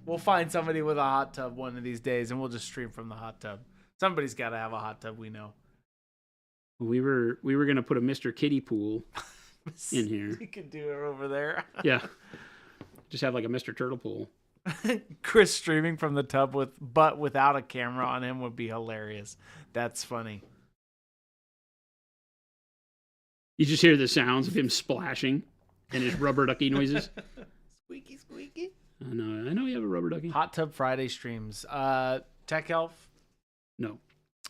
We'll find somebody with a hot tub one of these days, and we'll just stream from the hot tub. Somebody's got to have a hot tub. We know. We were gonna put a Mr. Kiddie pool in here. You could do it over there. Yeah, just have like a Mr. Turtle pool. Chris streaming from the tub but without a camera on him would be hilarious. That's funny. You just hear the sounds of him splashing and his rubber ducky noises. Squeaky, squeaky. I know you have a rubber ducky. Hot Tub Friday streams. Tech Elf. No.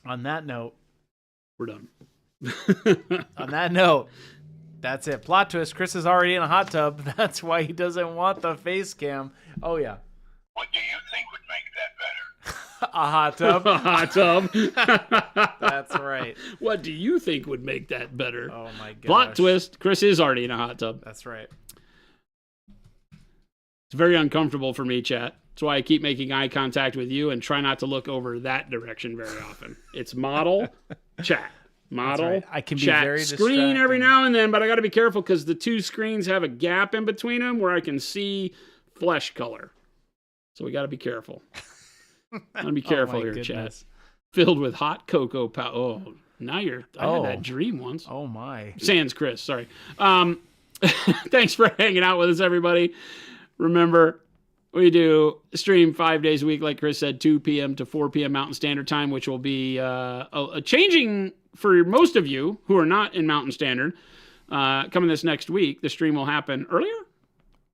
On that note, We're done. on that note, that's it. Plot twist: Chris is already in a hot tub. That's why he doesn't want the face cam. Oh yeah, What do you think would make that better? a hot tub. A hot tub. That's right. What do you think would make that better? Oh my god. Plot twist: Chris is already in a hot tub. That's right. It's very uncomfortable for me, chat. That's why I keep making eye contact with you and try not to look over that direction very often. It's model, chat. Model, right. I can be chat, very screen every distracting. now and then, but I got to be careful because the two screens have a gap in between them where I can see flesh color. So we got to be careful. Gotta be careful my here, goodness. chat. Filled with hot cocoa powder. Oh, now I Oh. had that dream once. Oh my. Sans Chris, sorry. Thanks for hanging out with us, everybody. Remember, we do stream 5 days a week, like Chris said, 2 p.m. to 4 p.m. Mountain Standard Time, which will be a changing for most of you who are not in Mountain Standard. Coming this next week, the stream will happen earlier?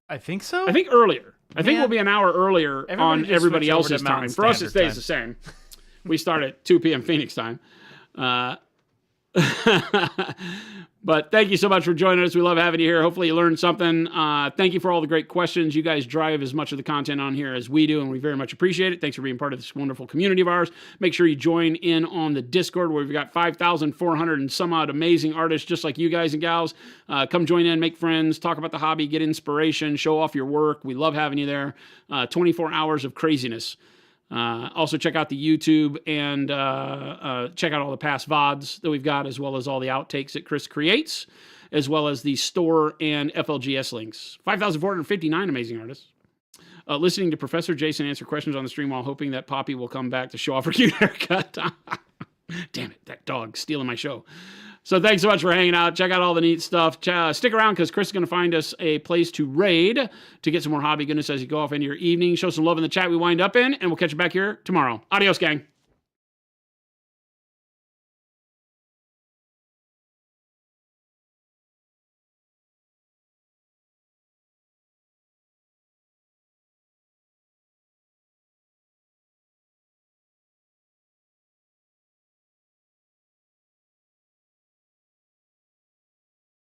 I think so. I think earlier. I think Man. we'll be an hour earlier Everybody on just everybody switch over else's to time. Mountain For us, it Standard stays the same. We start at 2 p.m. Phoenix time. But thank you so much for joining us. We love having you here. Hopefully you learned something. Thank you for all the great questions. You guys drive as much of the content on here as we do, and we very much appreciate it. Thanks for being part of this wonderful community of ours. Make sure you join in on the Discord where we've got 5,400 and some odd amazing artists just like you guys and gals. Come join in, make friends, talk about the hobby, get inspiration, show off your work. We love having you there. 24 hours of craziness. Also check out the YouTube and check out all the past VODs that we've got, as well as all the outtakes that Chris creates, as well as the store and FLGS links. 5,459 amazing artists. Listening to Professor Jason answer questions on the stream while hoping that Poppy will come back to show off her cute haircut. Damn it, that dog's stealing my show. So thanks so much for hanging out. Check out all the neat stuff. Stick around because Chris is going to find us a place to raid to get some more hobby goodness as you go off into your evening. Show some love in the chat we wind up in, and we'll catch you back here tomorrow. Adios, gang.